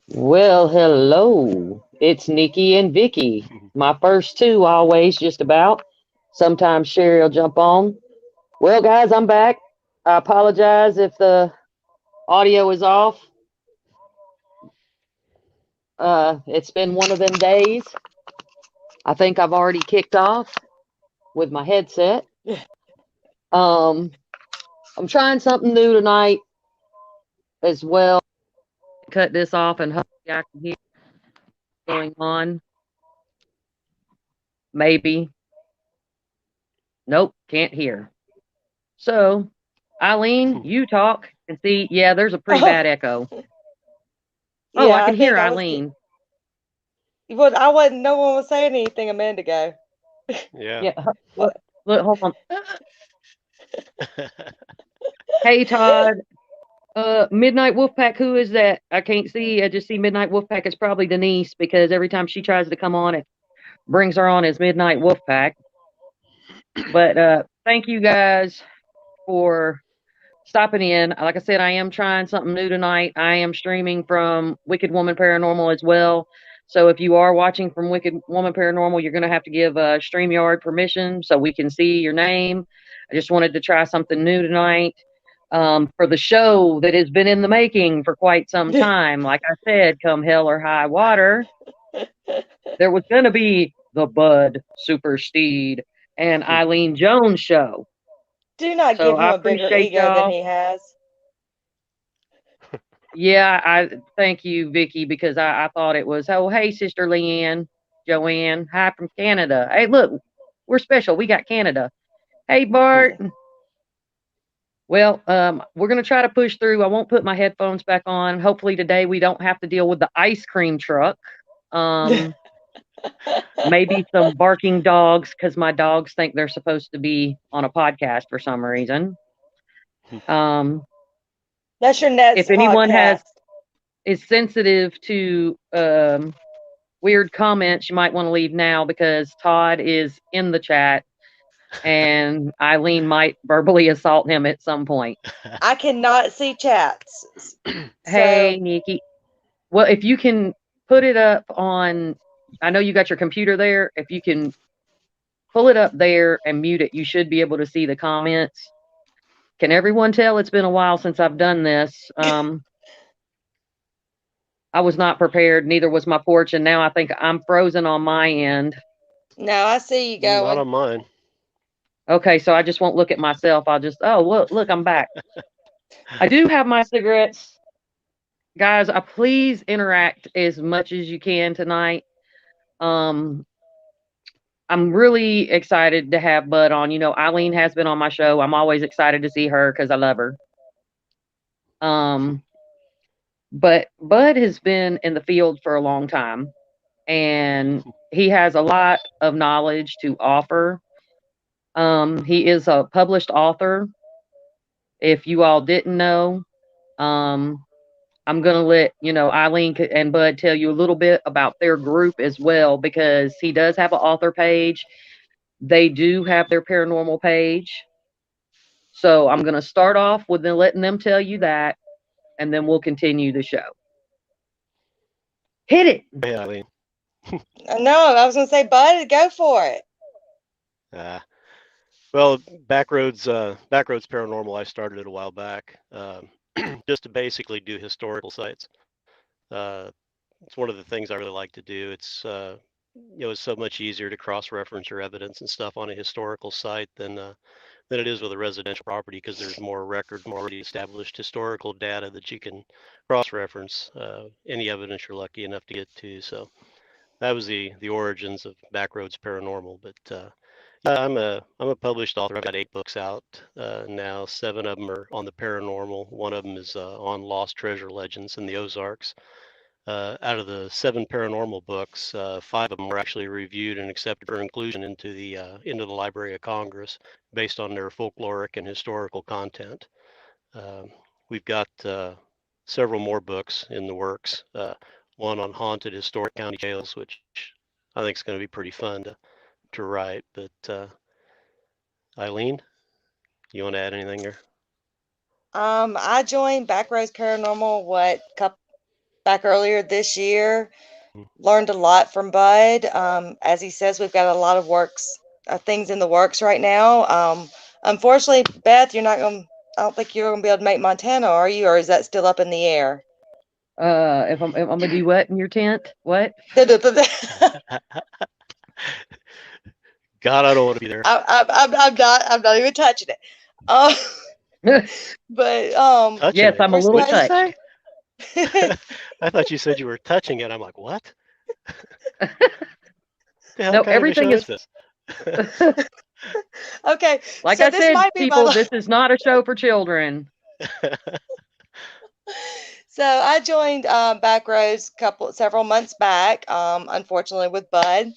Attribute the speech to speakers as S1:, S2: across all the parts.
S1: Well, hello. It's Nikki and Vicky. My first two always just about. Sometimes Sherry will jump on. Well, guys, I'm back. I apologize if the audio is off. It's been one of them days. I think I've already kicked off with my headset. Um, I'm trying something new tonight as well. Cut this off and hopefully I can hear what's going on. Maybe. Nope, can't hear. So, Eileen, you talk and see. Yeah, there's a pretty
S2: Oh,
S1: bad echo. Oh, I
S2: yeah, I
S1: can hear
S2: think I was.
S1: Eileen.
S2: Well, I wasn't. No one was saying anything a minute ago.
S3: Yeah.
S1: Yeah, look, hold on. Hey, Todd. Midnight Wolfpack, who is that? I can't see. I just see Midnight Wolfpack. It's probably Denise because every time she tries to come on, it brings her on as Midnight Wolfpack. But thank you guys for stopping in. Like I said, I am trying something new tonight. I am streaming from Wicked Woman Paranormal as well. So if you are watching from Wicked Woman Paranormal, you're going to have to give StreamYard permission so we can see your name. I just wanted to try something new tonight for the show that has been in the making for quite some time. Like I said, come hell or high water, there was going to be the Bud Super Steed and Eileen Jones show.
S2: Do not
S1: So
S2: give him
S1: I
S2: a bigger
S1: appreciate
S2: ego than
S1: y'all.
S2: he has.
S1: Yeah, I thank you, Vicky, because I thought it was, oh, hey, Sister Leanne, Joanne, hi from Canada. Hey, look, we're special. We got Canada. Hey, Bart. Well, we're going to try to push through. I won't put my headphones back on. Hopefully, today we don't have to deal with the ice cream truck. Um, Maybe some barking dogs because my dogs think they're supposed to be on a podcast for some reason. Um,
S2: That's your
S1: if
S2: next
S1: anyone has
S2: podcast.
S1: is sensitive to weird comments, you might want to leave now because Todd is in the chat and Eileen might verbally assault him at some point.
S2: I cannot see chats.
S1: Hey,
S2: So,
S1: Nikki. Well, if you can put it up on, I know you got your computer there. If you can pull it up there and mute it, you should be able to see the comments. Can everyone tell it's been a while since I've done this? I was not prepared, neither was my porch, and now I think I'm frozen on my end.
S2: no, I see you
S3: Not
S2: going.
S3: on mine.
S1: Okay, so I just won't look at myself. I'll just, oh, look, I'm back. I do have my cigarettes. Guys, please interact as much as you can tonight. Um, I'm really excited to have Bud on. You know, Eileen has been on my show. I'm always excited to see her because I love her. Um, but Bud has been in the field for a long time and he has a lot of knowledge to offer. He is a published author. If you all didn't know, um, I'm gonna let Eileen and Bud tell you a little bit about their group as well because he does have an author page. They do have their paranormal page. So I'm gonna start off with letting them tell you that, and then we'll continue the show. Hit it.
S3: Go ahead, Eileen.
S2: No, I was going to say, bud, go for it.
S3: Uh, well, Backroads Paranormal, I started it a while back, just to basically do historical sites. Uh, it's one of the things I really like to do. It's so much easier to cross-reference your evidence and stuff on a historical site than it is with a residential property because there's more record, more already established historical data that you can cross-reference any evidence you're lucky enough to get to. So that was the origins of Backroads Paranormal. But yeah, I'm a published author. I've got 8 books out now. 7 of them are on the paranormal. One of them is on lost treasure legends in the Ozarks. Out of the 7 paranormal books, 5 of them were actually reviewed and accepted for inclusion into the Library of Congress based on their folkloric and historical content. Um, we've got several more books in the works. One on haunted historic county jails, which I think is going to be pretty fun to write. But Eileen, you want to add anything there?
S2: I joined Backroads Paranormal, what, back earlier this year.
S3: Mm.
S2: Learned a lot from Bud. As he says, we've got a lot of things in the works right now. Unfortunately, Beth, you're not going. I don't think you're going to be able to make Montana, are you? Or is that still up in the air?
S1: If I'm gonna do what in your tent? What?
S3: God, I don't want to be there.
S2: I'm not even touching it. Um, but
S3: Touching
S1: Yes,
S3: it.
S1: I'm a
S2: we're
S1: little
S3: What'd you
S2: supposed.
S1: touched.
S3: say? I thought you said you were touching it. I'm like, what? The hell
S1: No,
S3: kind of a
S1: everything
S3: show
S1: is.
S3: is this?
S2: Okay,
S1: Like
S2: so
S1: I
S2: this
S1: said,
S2: might be my.
S1: people, this is not a show for children.
S2: So I joined Backroads several months back, unfortunately with Bud,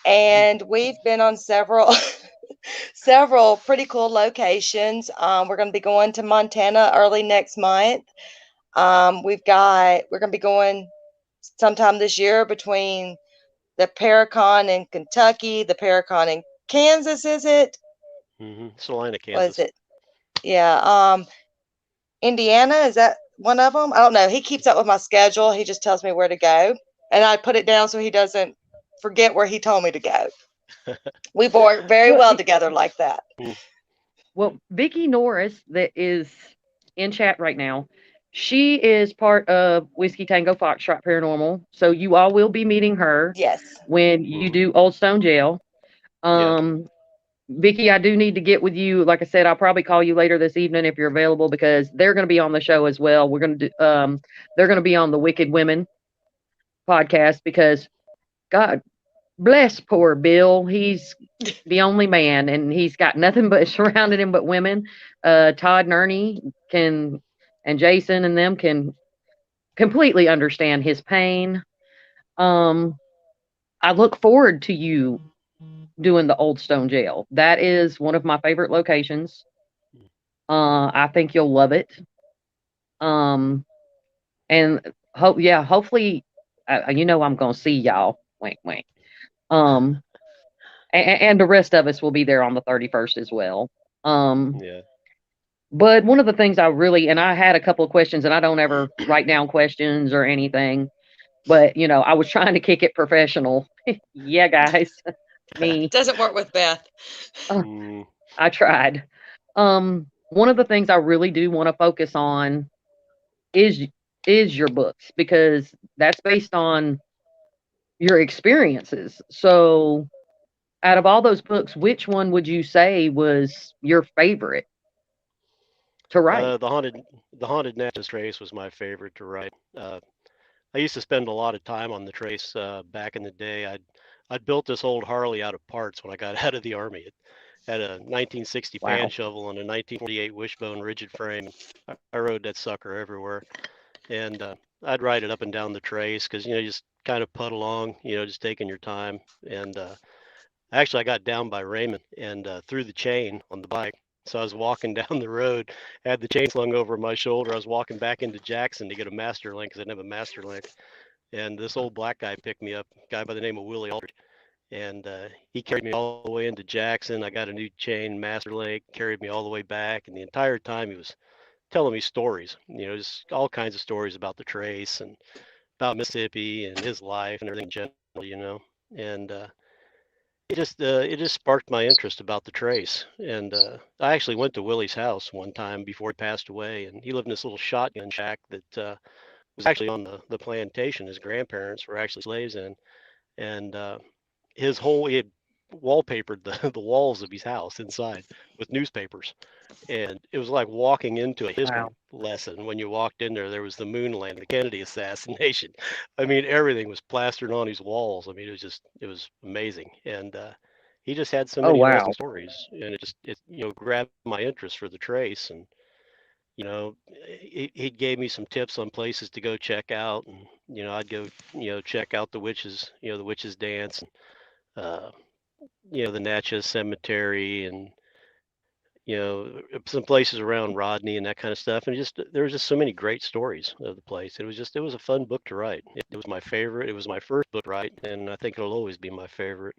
S2: and we've been on several pretty cool locations. We're going to be going to Montana early next month. We're going to be going sometime this year between the Paracon in Kentucky, the Paracon in Kansas, is it?
S3: Salina,
S2: What is
S3: Kansas.
S2: it? Yeah. Indiana, is that one of them? I don't know. He keeps up with my schedule. He just tells me where to go, and I put it down so he doesn't forget where he told me to go. We work very
S1: Well,
S2: well together like that.
S3: Mm.
S1: well, Vicky Norris, that is in chat right now, she is part of Whiskey Tango Foxtrot Paranormal. So you all will be meeting her
S2: Yes.
S1: when you
S3: Mhm.
S1: do Old Stone Jail.
S3: Yeah.
S1: Vicky, I do need to get with you. Like I said, I'll probably call you later this evening if you're available because they're going to be on the show as well. We're going to do, they're going to be on the Wicked Women podcast because God bless poor Bill. He's the only man and he's got nothing but surrounding him but women. Todd and Ernie can, and Jason and them can completely understand his pain. Um, I look forward to you doing the Old Stone Jail. That is one of my favorite locations. I think you'll love it. Um, and hopefully, I'm gonna see y'all. Wink, wink. Um, and the rest of us will be there on the 31st as well. Um,
S3: Yeah.
S1: but one of the things and I had a couple of questions, and I don't ever write down questions or anything. But I was trying to kick it professional. Yeah, guys, me.
S2: Doesn't work with Beth.
S1: Uh,
S3: Mm.
S1: I tried. One of the things I really do want to focus on is is your books because that's based on your experiences. So, out of all those books, which one would you say was your favorite to write?
S3: Uh, the haunted, the haunted Natchez Trace was my favorite to write. I used to spend a lot of time on the trace back in the day. I'd built this old Harley out of parts when I got out of the army. It had a 1960 pan
S1: Wow.
S3: shovel and a 1948 wishbone rigid frame. I rode that sucker everywhere, and I'd ride it up and down the trace because just kind of putt along, just taking your time. And actually, I got down by Raymond and threw the chain on the bike. So I was walking down the road, had the chain slung over my shoulder. I was walking back into Jackson to get a master link because I didn't have a master link. And this old black guy picked me up, a guy by the name of Willie Aldridge. And he carried me all the way into Jackson. I got a new chain, master link, carried me all the way back. And the entire time he was telling me stories, just all kinds of stories about the trace and about Mississippi and his life and everything in general. And it just sparked my interest about the trace. And I actually went to Willie's house one time before he passed away, and he lived in this little shotgun shack that was actually on the plantation his grandparents were actually slaves in. And he had wallpapered the walls of his house inside with newspapers. And it was like walking into a history
S1: Wow.
S3: lesson. When you walked in there was the moon landing, the Kennedy assassination. I mean, everything was plastered on his walls. I mean, it was amazing. And he just had so
S1: Oh,
S3: many interesting
S1: wow.
S3: stories, and it grabbed my interest for the trace. And he gave me some tips on places to go check out, and I'd go check out the witches dance, and the Natchez Cemetery, and some places around Rodney and that kind of stuff. And just there was just so many great stories of the place. It was a fun book to write. It was my favorite. It was my first book to write, and I think it'll always be my favorite.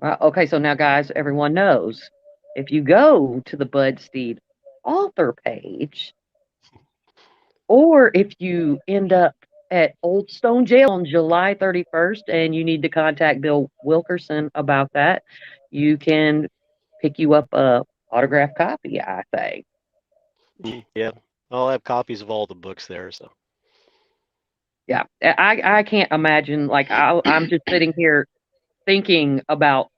S1: Okay, so now, guys, everyone knows if you go to the Bud Steed author page Or if you end up at Old Stone Jail on July 31st and you need to contact Bill Wilkerson about that, you can pick you up a autographed copy, I say.
S3: Yeah, I'll have copies of all the books there. So
S1: Yeah, I can't imagine. Like I'm just sitting here thinking about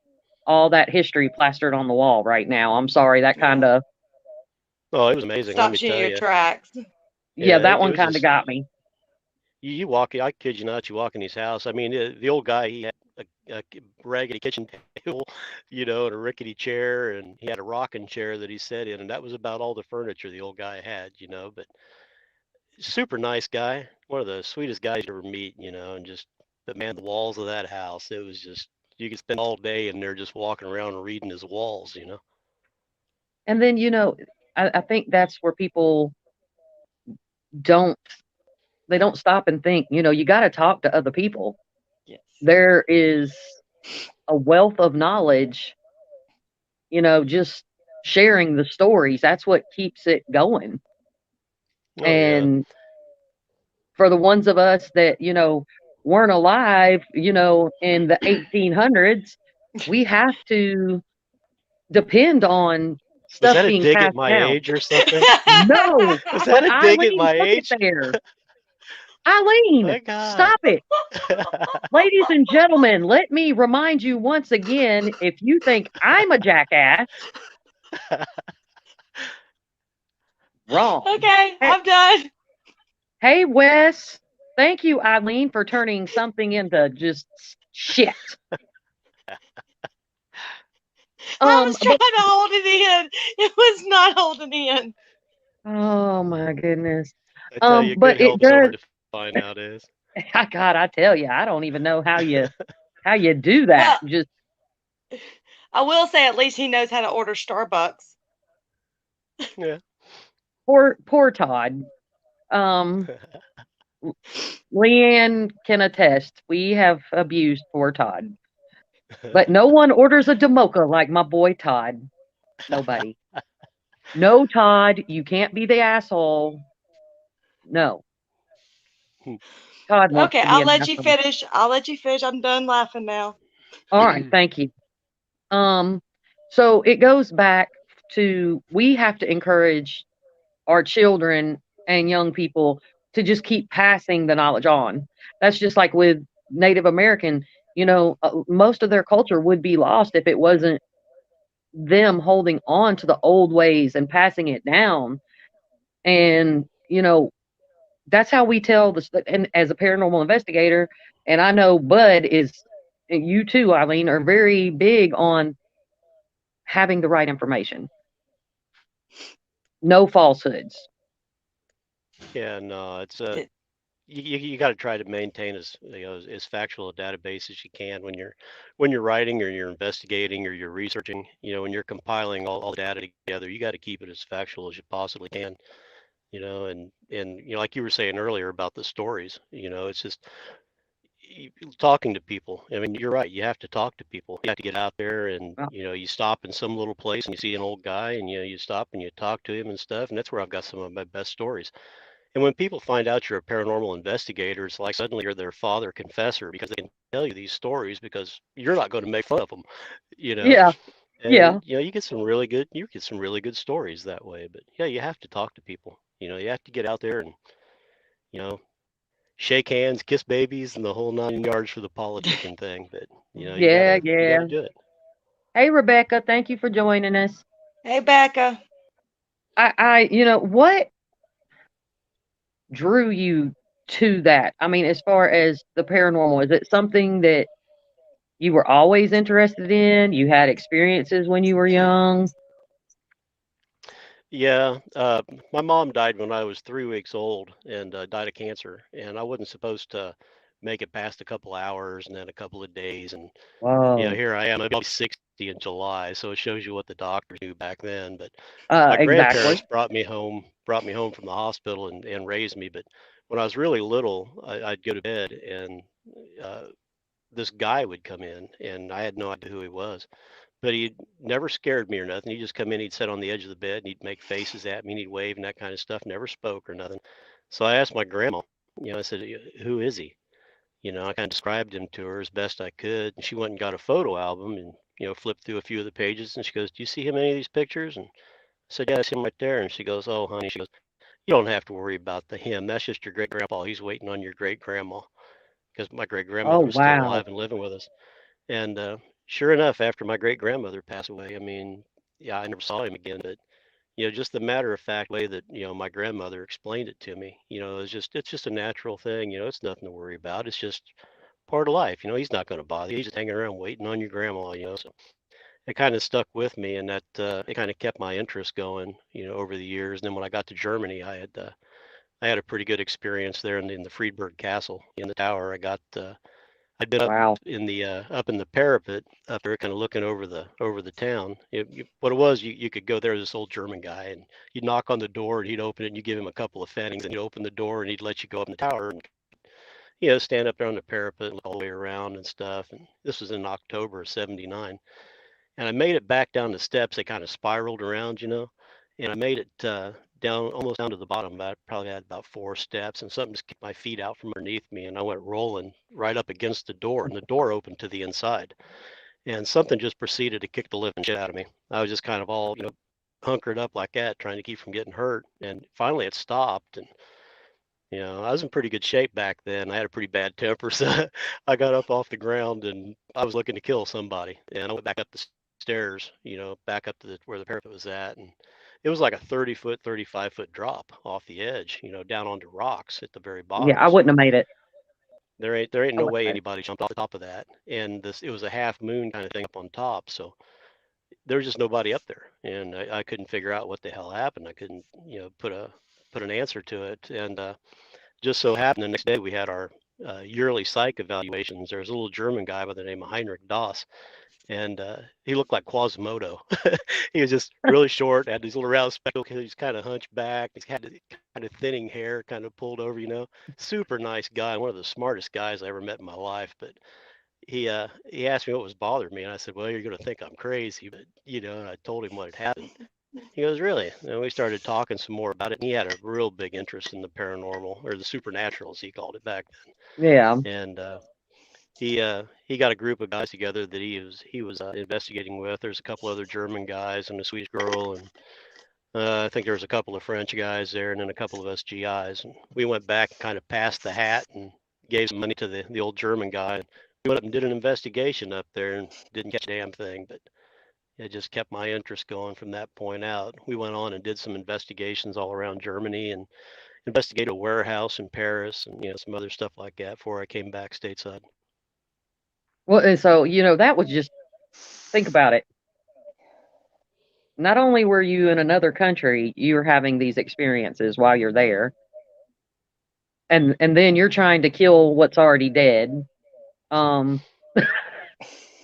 S1: all that history plastered on the wall right now. I'm sorry, that kind of
S3: oh, it was amazing. Let me
S2: Stops you in
S3: tell
S2: your
S3: you.
S2: tracks.
S1: yeah,
S3: Yeah,
S1: that
S3: it
S1: one
S3: was
S1: kind of
S3: just
S1: got me.
S3: you walk. I kid you not. You walk in his house. I mean, the old guy. He had a raggedy kitchen table, and a rickety chair, and he had a rocking chair that he sat in, and that was about all the furniture the old guy had. But super nice guy, one of the sweetest guys you ever meet. And just but man, the walls of that house. It was just you could spend all day in there just walking around and reading his walls.
S1: And then I think that's where people don't they don't stop and think. You got to talk to other people.
S2: Yes.
S1: There is a wealth of knowledge. Just sharing the stories. That's what keeps it going.
S3: Oh yeah.
S1: And for the ones of us that weren't alive, in the 1800s, we have to depend on
S3: Was
S1: stuff
S3: that a
S1: being
S3: dig at
S1: passed
S3: my
S1: down.
S3: age or something?
S1: No,
S3: Was that
S1: but
S3: a dig at
S1: Eileen
S3: my
S1: took it
S3: age?
S1: there. Eileen,
S3: My God.
S1: stop it. Ladies and gentlemen, let me remind you once again, if you think I'm a jackass, wrong.
S2: Okay,
S1: Hey,
S2: I'm done.
S1: hey, Wes, thank you, Eileen, for turning something into just shit.
S2: I was trying
S1: But
S2: to hold it in. It was not holding in.
S1: oh my goodness.
S3: I tell you, good
S1: But it
S3: help is so
S1: does.
S3: hard to find nowadays.
S1: God, I tell you, I don't even know how you do that.
S2: Well,
S1: Just
S2: I will say at least he knows how to order Starbucks.
S3: Yeah.
S1: poor Todd. Um, Leanne can attest. We have abused poor Todd, but no one orders a Demoka like my boy Todd. Nobody. No, Todd, you can't be the asshole. No, Todd wants
S2: Okay,
S1: to be
S2: I'll
S1: an
S2: let you
S1: asshole.
S2: finish. I'll let you finish. I'm done laughing now.
S1: All right, thank you. Um, so it goes back to we have to encourage our children and young people to just keep passing the knowledge on. That's just like with Native American, most of their culture would be lost if it wasn't them holding on to the old ways and passing it down. And, that's how we tell and as a paranormal investigator, and I know Bud is, and you too, Eileen, are very big on having the right information. No falsehoods.
S3: Yeah, no, it's
S2: It,
S3: you got to try to maintain as factual a database as you can when you're writing or you're investigating or you're researching. When you're compiling all the data together, you got to keep it as factual as you possibly can. And like you were saying earlier about the stories. It's just talking to people. I mean, you're right. You have to talk to people. You have to get out there and,
S1: Uh,
S3: you stop in some little place and you see an old guy and, you stop and you talk to him and stuff. And that's where I've got some of my best stories. And when people find out you're a paranormal investigator, it's like suddenly you're their father confessor because they can tell you these stories because you're not going to make fun of them, you know.
S1: yeah, yeah,
S3: And you get some really good stories that way. But yeah, you have to talk to people. You have to get out there and, you know, shake hands, kiss babies, and the whole 9 yards for the politicking thing. But you
S1: yeah,
S3: gotta
S1: yeah.
S3: do it.
S1: Hey, Rebecca, thank you for joining us.
S2: hey, Becca.
S1: What drew you to that? I mean, as far as the paranormal, is it something that you were always interested in? You had experiences when you were young?
S3: Yeah, my mom died when I was 3 weeks old and died of cancer, and I wasn't supposed to make it past a couple hours and then a couple of days, and
S1: Whoa.
S3: here I am. I'll be 60 in July, so it shows you what the doctors knew back then. But my
S1: Exactly.
S3: grandparents brought me home from the hospital and raised me. But when I was really little, I'd go to bed and uh, this guy would come in, and I had no idea who he was. But he never scared me or nothing. He'd just come in, he'd sit on the edge of the bed, and he'd make faces at me, and he'd wave and that kind of stuff. Never spoke or nothing. So I asked my grandma, I said, who is he? I kind of described him to her as best I could. And she went and got a photo album and, flipped through a few of the pages. And she goes, do you see him in any of these pictures? And I said, yeah, I see him right there. And she goes, oh, honey, she goes, you don't have to worry about the him. That's just your great grandpa. He's waiting on your great grandma because my great
S1: Oh,
S3: grandmother was still
S1: wow.
S3: alive and living with us. And sure enough, after my great grandmother passed away, I mean, yeah, I never saw him again. But just the matter of fact way that my grandmother explained it to me, it's just a natural thing. It's nothing to worry about. It's just part of life. He's not going to bother you. He's just hanging around waiting on your grandma. So it kind of stuck with me, and that it kind of kept my interest going. Over the years. And then when I got to Germany, I had a pretty good experience there in the Friedberg Castle in the tower. I'd been
S1: Wow.
S3: up in the parapet up there, kind of looking over the town. What it was, you could go there. This old German guy, and you'd knock on the door, and he'd open it, and you give him a couple of pfennigs, and he'd open the door, and he'd let you go up in the tower, and stand up there on the parapet and look all the way around and stuff. And this was in October of '79, and I made it back down the steps. They kind of spiraled around, and I made it down almost down to the bottom. I probably had about 4 steps, and something just kicked my feet out from underneath me, and I went rolling right up against the door, and the door opened to the inside, and something just proceeded to kick the living shit out of me. I was just kind of all hunkered up like that, trying to keep from getting hurt, and finally it stopped. And I was in pretty good shape back then. I had a pretty bad temper, so I got up off the ground and I was looking to kill somebody. And I went back up the stairs, back up to where the parapet was at, and it was like a 30-foot, 35-foot drop off the edge, down onto rocks at the very
S1: Yeah,
S3: bottom.
S1: I
S3: So
S1: wouldn't have made it.
S3: there ain't
S1: I
S3: no
S1: wouldn't
S3: way
S1: have made it.
S3: anybody jumped off the top of that. And it was a half moon kind of thing up on top, so there was just nobody up there, and I couldn't figure out what the hell happened. I couldn't, put an answer to it, and just so happened the next day we had our yearly psych evaluations. There was a little German guy by the name of Heinrich Doss, and he looked like Quasimodo. He was just really short, had these little round spectacles. He's kind of hunchback. He's had kind of thinning hair, kind of pulled over. Super nice guy, one of the smartest guys I ever met in my life. But he asked me what was bothering me, and I said, "Well, you're going to think I'm crazy," but and I told him what had happened. He goes, really? And we started talking some more about it. And he had a real big interest in the paranormal or the supernatural, as he called it back
S1: Yeah.
S3: then. And he got a group of guys together that he was investigating with. There's a couple other German guys and a Swedish girl, and I think there was a couple of French guys there, and then a couple of us GIs. And we went back and kind of passed the hat and gave some money to the old German guy. And we went up and did an investigation up there and didn't catch a damn thing, but it just kept my interest going from that point out. We went on and did some investigations all around Germany and investigated a warehouse in Paris and some other stuff like that before I came back stateside.
S1: Well, and so, that was just think about it. Not only were you in another country, you were having these experiences while you're there, and then you're trying to kill what's already dead. Um,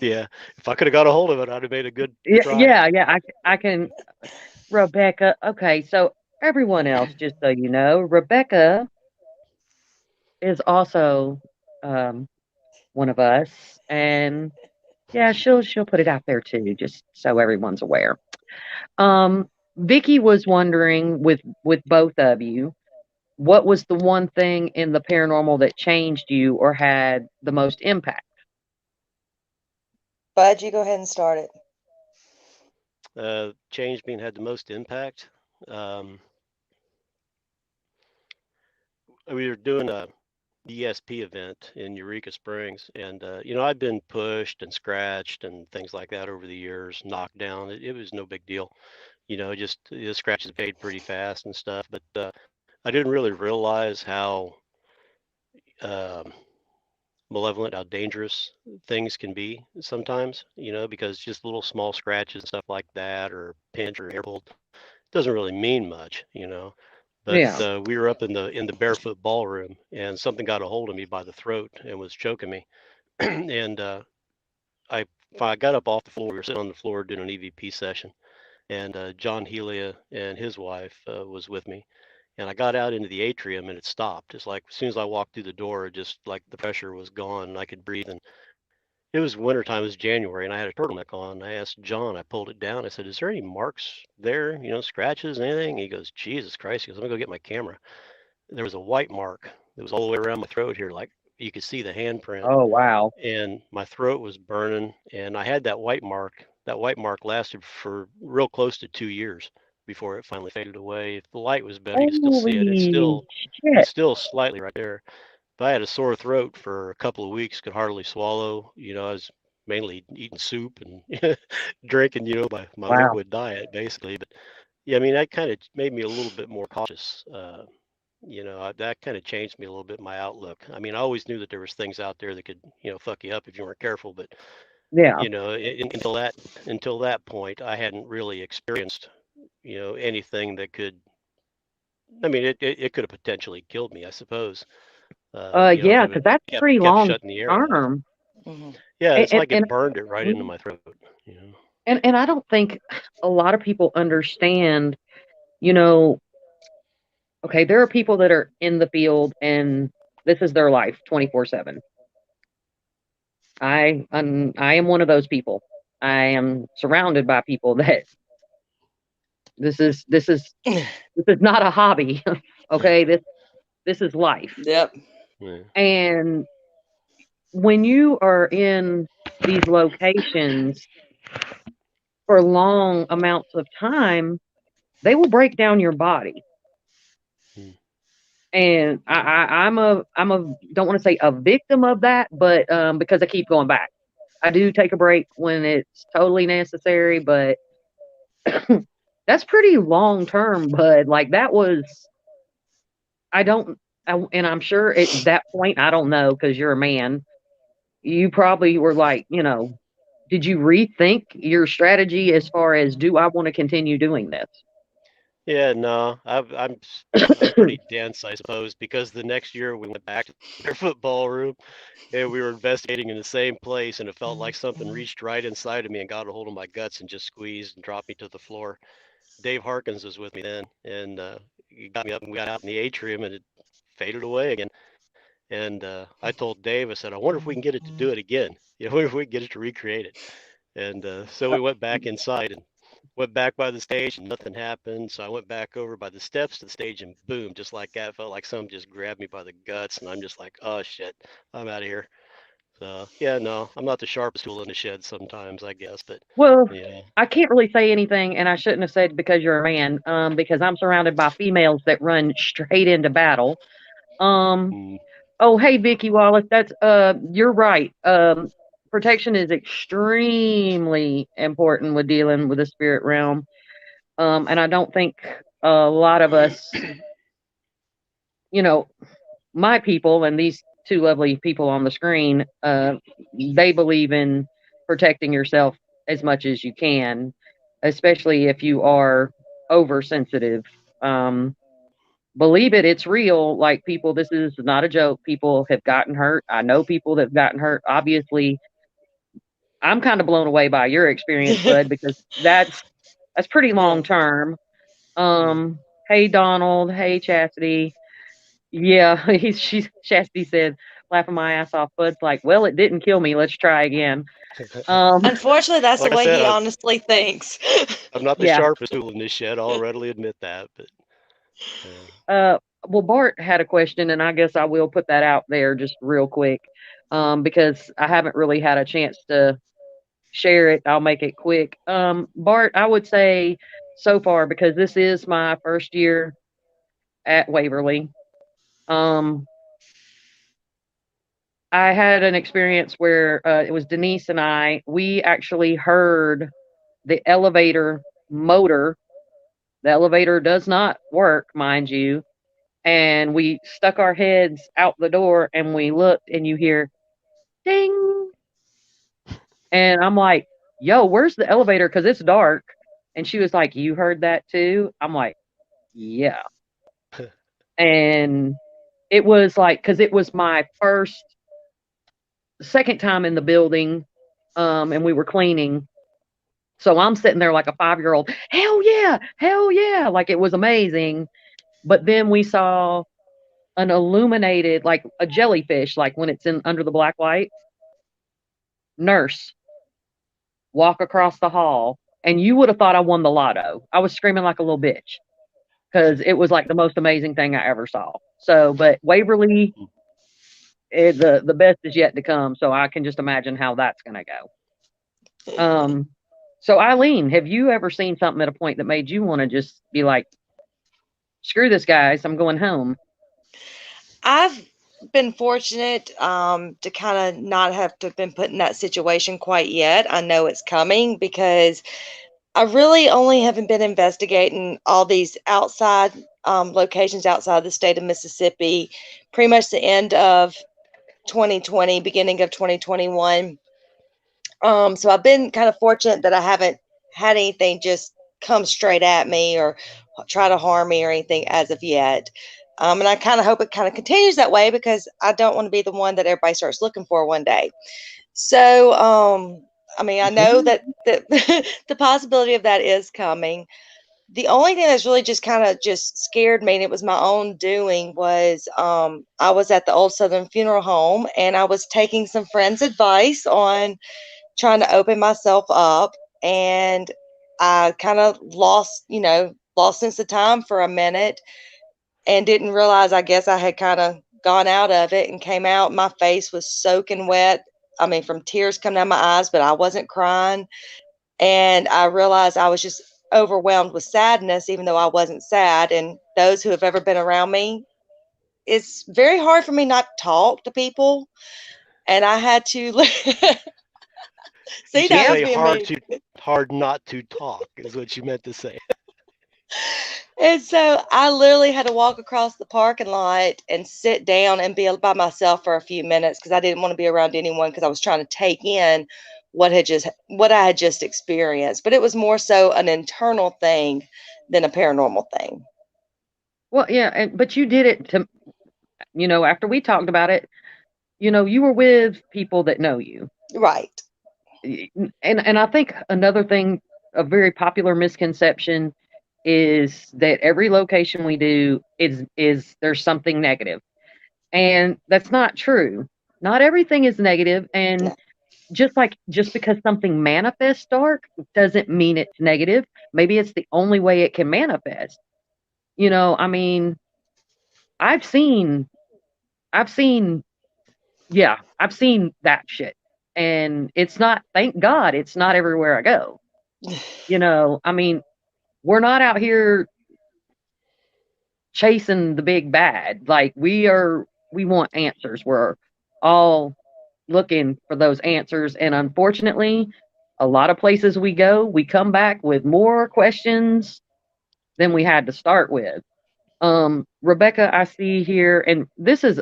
S3: Yeah, if I could have got a hold of it, I'd have made a good
S1: yeah,
S3: try at
S1: yeah,
S3: it.
S1: yeah. I can, Rebecca. Okay, so everyone else, just so you know, Rebecca is also um one of us, and yeah, she'll put it out there too, just so everyone's aware. Vicky was wondering with both of you, what was the one thing in the paranormal that changed you or had the most impact?
S2: Bud, you go ahead and start it.
S3: Change being had the most impact. We were doing a ESP event in Eureka Springs, and I'd been pushed and scratched and things like that over the years, knocked down. It was no big deal, just the scratches paid pretty fast and stuff. But I didn't really realize how um, malevolent, how dangerous things can be sometimes, because just little small scratches and stuff like that, or pinch or hair pulled, doesn't really mean much, But
S1: Yeah.
S3: we were up in the barefoot ballroom, and something got a hold of me by the throat and was choking me. And I I got up off the floor. We were sitting on the floor doing an EVP session, and John Helia and his wife was with me. And I got out into the atrium, and it stopped. It's like as soon as I walked through the door, it just like the pressure was gone, and I could breathe. And it was wintertime. It was January, and I had a turtleneck on. I asked John. I pulled it down. I said, "Is there any marks there? Scratches, anything?" He goes, "Jesus Christ!" He goes, "Let me go get my camera." there was a white mark that was all the way around my throat here, like you could see the handprint,
S1: Oh, wow.
S3: and my throat was burning, and I had that white mark. That white mark lasted for real close to 2 years before it finally faded away. If the light was better, you could still see it.
S1: Holy
S3: It's
S1: shit.
S3: still slightly right there. But I had a sore throat for a couple of weeks, could hardly swallow. I was mainly eating soup and drinking, my
S1: Wow.
S3: liquid diet basically. But yeah, I mean, that kind of made me a little bit more cautious. That kind of changed me a little bit, my outlook. I mean, I always knew that there was things out there that could, fuck you up if you weren't careful. But
S1: Yeah.
S3: until that point, I hadn't really experienced, anything that could. I mean, it could have potentially killed me, I suppose. If
S1: Yeah,
S3: it
S1: because
S3: would
S1: that's pretty
S3: kept
S1: long
S3: shutting the air off.
S1: term.
S2: Mhm.
S3: Yeah,
S1: And
S3: it's like
S1: and
S3: it burned it right into my throat. You know.
S1: and I don't think a lot of people understand, you know, okay, there are people that are in the field and this is their life 24/7. I am one of those people. I am surrounded by people that this is this is this is not a hobby. Okay, this is life.
S2: Yep.
S3: Yeah.
S1: And when you are in these locations for long amounts of time, they will break down your body.
S3: Hmm.
S1: And I'm a don't want to say a victim of that, but because I keep going back. I do take a break when it's totally necessary, but that's pretty long term, bud. Like that was I don't and I'm sure at that point I don't know because you're a man. You probably were like, did you rethink your strategy as far as do I want to continue doing this?
S3: Yeah, no, I'm pretty dense, I suppose, because the next year we went back to their football room and we were investigating in the same place, and it felt like something reached right inside of me and got a hold of my guts and just squeezed and dropped me to the floor. Dave Harkins was with me then, and he got me up and we got out in the atrium, and it faded away again. And I told Dave, I said, I wonder if we can get it to do it again. I wonder if we can get it to recreate it. And so we went back inside and went back by the stage, and nothing happened. So I went back over by the steps to the stage, and boom, just like that, felt like someone just grabbed me by the guts, and I'm just like, oh shit, I'm out of here. So yeah, no, I'm not the sharpest tool in the shed sometimes, I guess, but
S1: Well,
S3: yeah.
S1: I can't really say anything, and I shouldn't have said because you're a man, because I'm surrounded by females that run straight into battle. Um,
S3: Mm,
S1: oh, hey, Vicky Wallace, that's you're right. Protection is extremely important with dealing with the spirit realm. And I don't think a lot of us, you know, my people and these two lovely people on the screen, they believe in protecting yourself as much as you can, especially if you are oversensitive. Um, Believe it, it's real. Like people, this is not a joke. People have gotten hurt. I know people that have gotten hurt. Obviously, I'm kind of blown away by your experience, bud, because that's pretty
S2: Yeah.
S1: long term.
S3: mm.
S1: Hey Donald, hey Chastity. Yeah, Chastity said, laughing my ass off. Bud's like, well, it didn't kill me. Let's try again. Um,
S2: Unfortunately, that's the
S3: Like I
S2: way
S3: said,
S2: he honestly thinks.
S3: I'm not the
S1: yeah.
S3: sharpest tool in this shed. I'll readily admit that, but uh,
S1: Uh, well, Bart had a question, and I guess I will put that out there just real quick, because I haven't really had a chance to share it. I'll make it quick. Bart, I would say so far because this is my first year at Waverly. Um, I had an experience where it was Denise and I. We actually heard the elevator motor. The elevator does not work, mind you. And we stuck our heads out the door and we looked, and you hear ding. And I'm like, yo, where's the elevator? Because it's dark. And she was like, you heard that too? I'm like, yeah. And it was like, because it was my second time in the building, and we were cleaning. So I'm sitting there like a 5-year-old, hell yeah, like it was amazing. But then we saw an illuminated, like a jellyfish, like when it's in under the black light, nurse walk across the hall. And you would have thought I won the lotto. I was screaming like a little bitch because it was like the most amazing thing I ever saw. So, but Waverly, the best is yet to come. So I can just imagine how that's going to go. So Eileen, have you ever seen something at a point that made you want to just be like, screw this, guys, I'm going home?
S2: I've been fortunate to kind of not have to been put in that situation quite yet. I know it's coming because I really only haven't been investigating all these outside locations outside the state of Mississippi, pretty much the end of 2020, beginning of 2021. So I've been kind of fortunate that I haven't had anything just come straight at me or try to harm me or anything as of yet. And I kind of hope it kind of continues that way because I don't want to be the one that everybody starts looking for one day. So, I mean, I know that the possibility of that is coming. The only thing that's really just kind of just scared me, and it was my own doing, was I was at the Old Southern Funeral Home and I was taking some friends' advice on trying to open myself up, and I kind of lost sense of time for a minute and didn't realize, I guess I had kind of gone out of it and came out. My face was soaking wet. I mean, from tears coming down my eyes, but I wasn't crying. And I realized I was just overwhelmed with sadness, even though I wasn't sad. And those who have ever been around me, it's very hard for me not to talk to people. And I had to
S3: You
S2: see,
S3: should
S2: that was
S3: say
S2: being mean.
S3: hard not to talk is what you meant to say.
S2: And so I literally had to walk across the parking lot and sit down and be by myself for a few minutes because I didn't want to be around anyone because I was trying to take in what I had just experienced. But it was more so an internal thing than a paranormal thing.
S1: Well, yeah, but you did it to, after we talked about it, you were with people that know you.
S2: Right.
S1: And I think another thing, a very popular misconception is that every location we do is there's something negative. And that's not true. Not everything is negative, and
S2: No.
S1: just because something manifests dark doesn't mean it's negative. Maybe it's the only way it can manifest. I mean, I've seen I've seen yeah, I've seen that shit. And it's not, thank God, it's not everywhere I go. I mean, we're not out here chasing the big bad. Like we want answers. We're all looking for those answers. And unfortunately, a lot of places we go, we come back with more questions than we had to start with. Rebecca, I see here, and this is,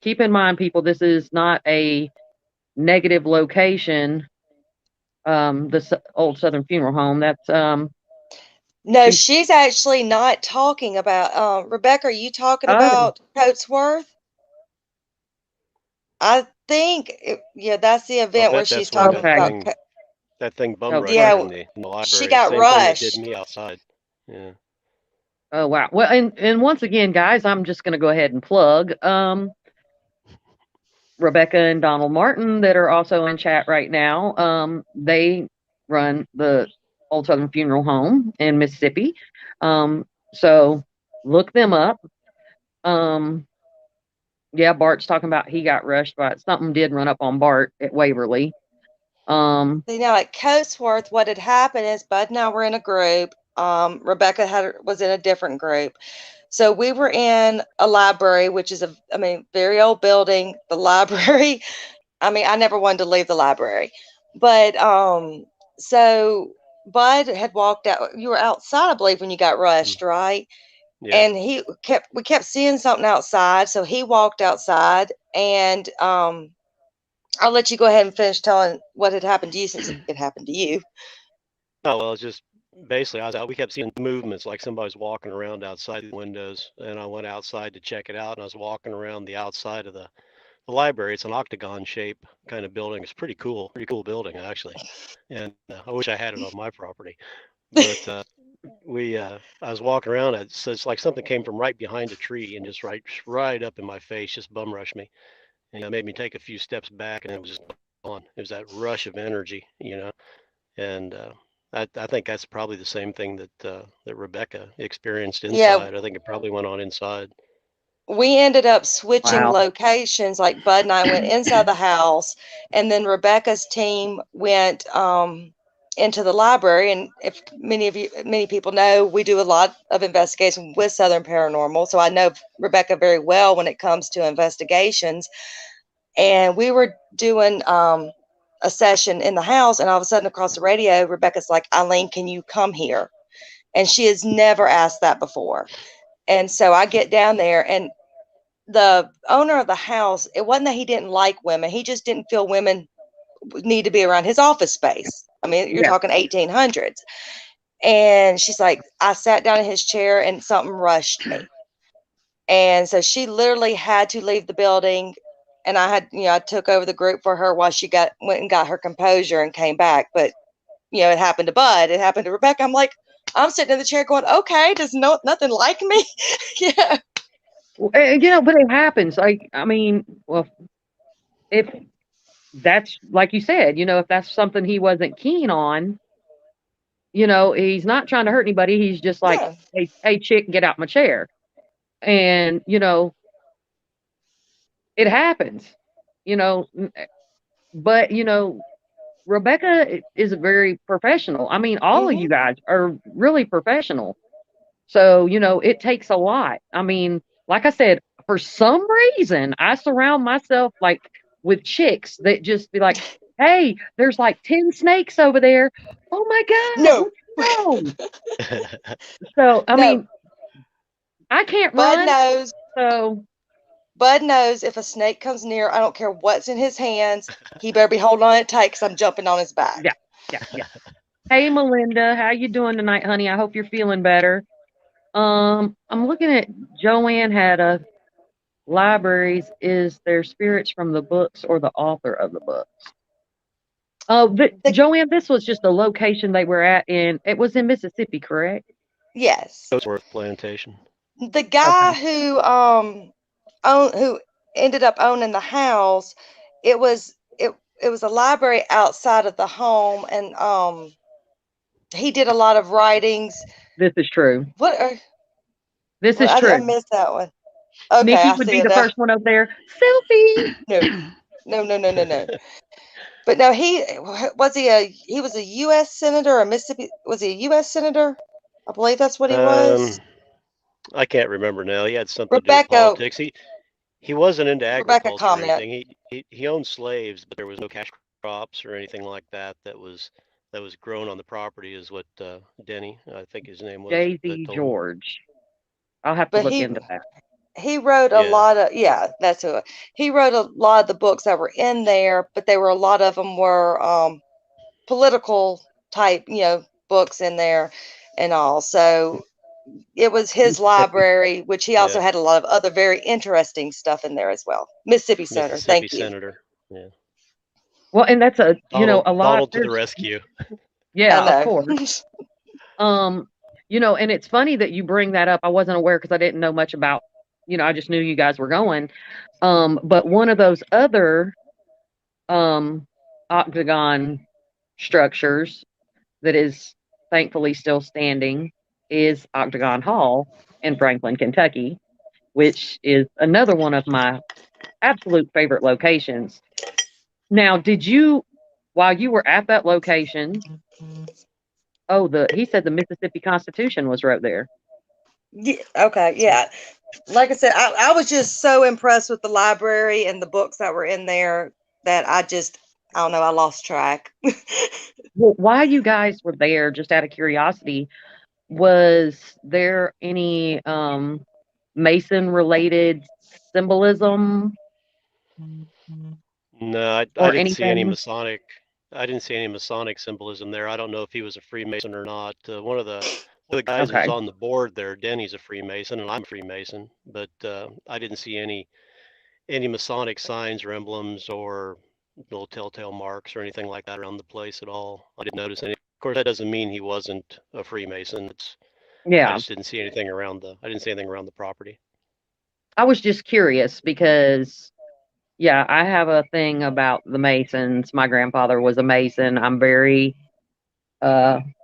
S1: keep in mind, people, this is not a negative location. The Old Southern Funeral Home. That's
S2: No, she's actually not talking about Rebecca, are you talking
S1: oh,
S2: about Coatsworth? I think yeah, that's the
S3: I'll
S2: event where
S3: bet
S2: she's
S3: that's when
S2: talking about
S1: okay.
S3: that thing bum rushed
S1: Okay.
S3: her
S2: yeah,
S3: in the
S2: she
S3: library.
S2: got
S3: Same thing it did
S2: rushed.
S3: me outside. Yeah.
S1: Oh wow. Well, and once again, guys, I'm just going to go ahead and plug Rebecca and Donald Martin that are also in chat right now. They run the Old Southern Funeral Home in Mississippi. So look them up. Um, yeah, Bart's talking about he got rushed, but something did run up on Bart at Waverly.
S2: See, now at Coatsworth, what had happened is Bud and I were in a group. Rebecca was in a different group. So we were in a library, which is very old building. The library, I mean, I never wanted to leave the library. But so Bud had walked out. You were outside, I believe, when you got rushed, right?
S3: Yeah.
S2: And we kept seeing something outside. So he walked outside, and I'll let you go ahead and finish telling what had happened to you since it happened to you.
S3: Oh, well, it's just basically I was out. We kept seeing movements like somebody's walking around outside the windows, and I went outside to check it out. And I was walking around the outside of the library. It's an octagon shape kind of building. It's pretty cool building actually. And I wish I had it on my property. But I was walking around. It's like something came from right behind a tree and just right up in my face, just bum rushed me, and it made me take a few steps back, and it was just on. It was that rush of energy. And I think that's probably the same thing that Rebecca experienced
S2: Yeah,
S3: inside. I think it probably went on inside.
S2: we ended up switching
S1: Wow.
S2: locations. Like Bud and I went inside the house, and then Rebecca's team went into the library. And if many people know, we do a lot of investigation with Southern Paranormal, so I know Rebecca very well when it comes to investigations. And we were doing a session in the house, and all of a sudden across the radio, Rebecca's like, "Ilene, can you come here?" And she has never asked that before. And so I get down there, and the owner of the house, it wasn't that he didn't like women. He just didn't feel women need to be around his office space. I mean, you're
S1: Yeah.
S2: talking 1800s. And she's like, I sat down in his chair and something rushed me. And so she literally had to leave the building. And I had, I took over the group for her while she went and got her composure and came back. But, it happened to Bud. It happened to Rebecca. I'm like, I'm sitting in the chair going, okay, does nothing like me? Yeah.
S1: But it happens. Like, I mean, well, if that's like you said, if that's something he wasn't keen on, he's not trying to hurt anybody. He's just like,
S2: Yeah.
S1: hey, chick, get out my chair. And, it happens, but, Rebecca is very professional. I mean, all of you guys are really professional. So, it takes a lot. I mean, like I said, for some reason, I surround myself like with chicks that just be like, hey, there's like 10 snakes over there. Oh my God.
S2: No.
S1: So, I
S2: No.
S1: mean, I can't
S2: Bud
S1: run.
S2: knows.
S1: So,
S2: Bud knows if a snake comes near, I don't care what's in his hands, he better be holding on it tight because I'm jumping on his back.
S1: yeah. Hey, Melinda, how you doing tonight, honey? I hope you're feeling better. I'm looking at Joanne had a libraries. Is there spirits from the books or the author of the books? Joanne, this was just the location they were at it was in Mississippi, correct?
S2: Yes.
S3: Coatsworth Plantation.
S2: The guy who ended up owning the house, it was a library outside of the home, and he did a lot of writings.
S1: This is true. This is true.
S2: I missed that one. Okay,
S1: Nikki
S2: I
S1: would
S2: see
S1: be
S2: it
S1: the
S2: now.
S1: first one up there. Selfie.
S2: No. But no, he was a U.S. senator or Mississippi? Was he a U.S. senator? I believe that's what he was.
S3: I can't remember now. He had something to do with politics. He wasn't into agriculture or anything. He owned slaves, but there was no cash crops or anything like that that was grown on the property. Is what Denny, I think his name was.
S1: Jay-Z George. I'll have to look into that.
S2: He wrote a lot of that's who he wrote a lot of the books that were in there, but a lot of them were political type, books in there and all. So it was his library, which he also had a lot of other very interesting stuff in there as well. Mississippi Senator, thank you.
S3: Senator, yeah.
S1: Well, and that's a a lot.
S3: Donald to the rescue.
S1: Yeah, of course. And it's funny that you bring that up. I wasn't aware because I didn't know much about. I just knew you guys were going. But one of those other octagon structures that is thankfully still standing is Octagon Hall in Franklin, Kentucky, which is another one of my absolute favorite locations. Now, while you were at that location, he said the Mississippi Constitution was wrote there.
S2: Yeah, okay, yeah. Like I said, I was just so impressed with the library and the books that were in there that I don't know, I lost track.
S1: Well, while you guys were there, just out of curiosity, was there any Mason related symbolism?
S3: No, I didn't see any Masonic. I didn't see any Masonic symbolism there. I don't know if he was a Freemason or not. One of the guys who's on the board there, Denny's a Freemason, and I'm a Freemason. But I didn't see any Masonic signs or emblems or little telltale marks or anything like that around the place at all. I didn't notice any. Of course, that doesn't mean he wasn't a Freemason. I just didn't see anything around the property.
S1: I was just curious because, I have a thing about the Masons. My grandfather was a Mason. I'm very, I'm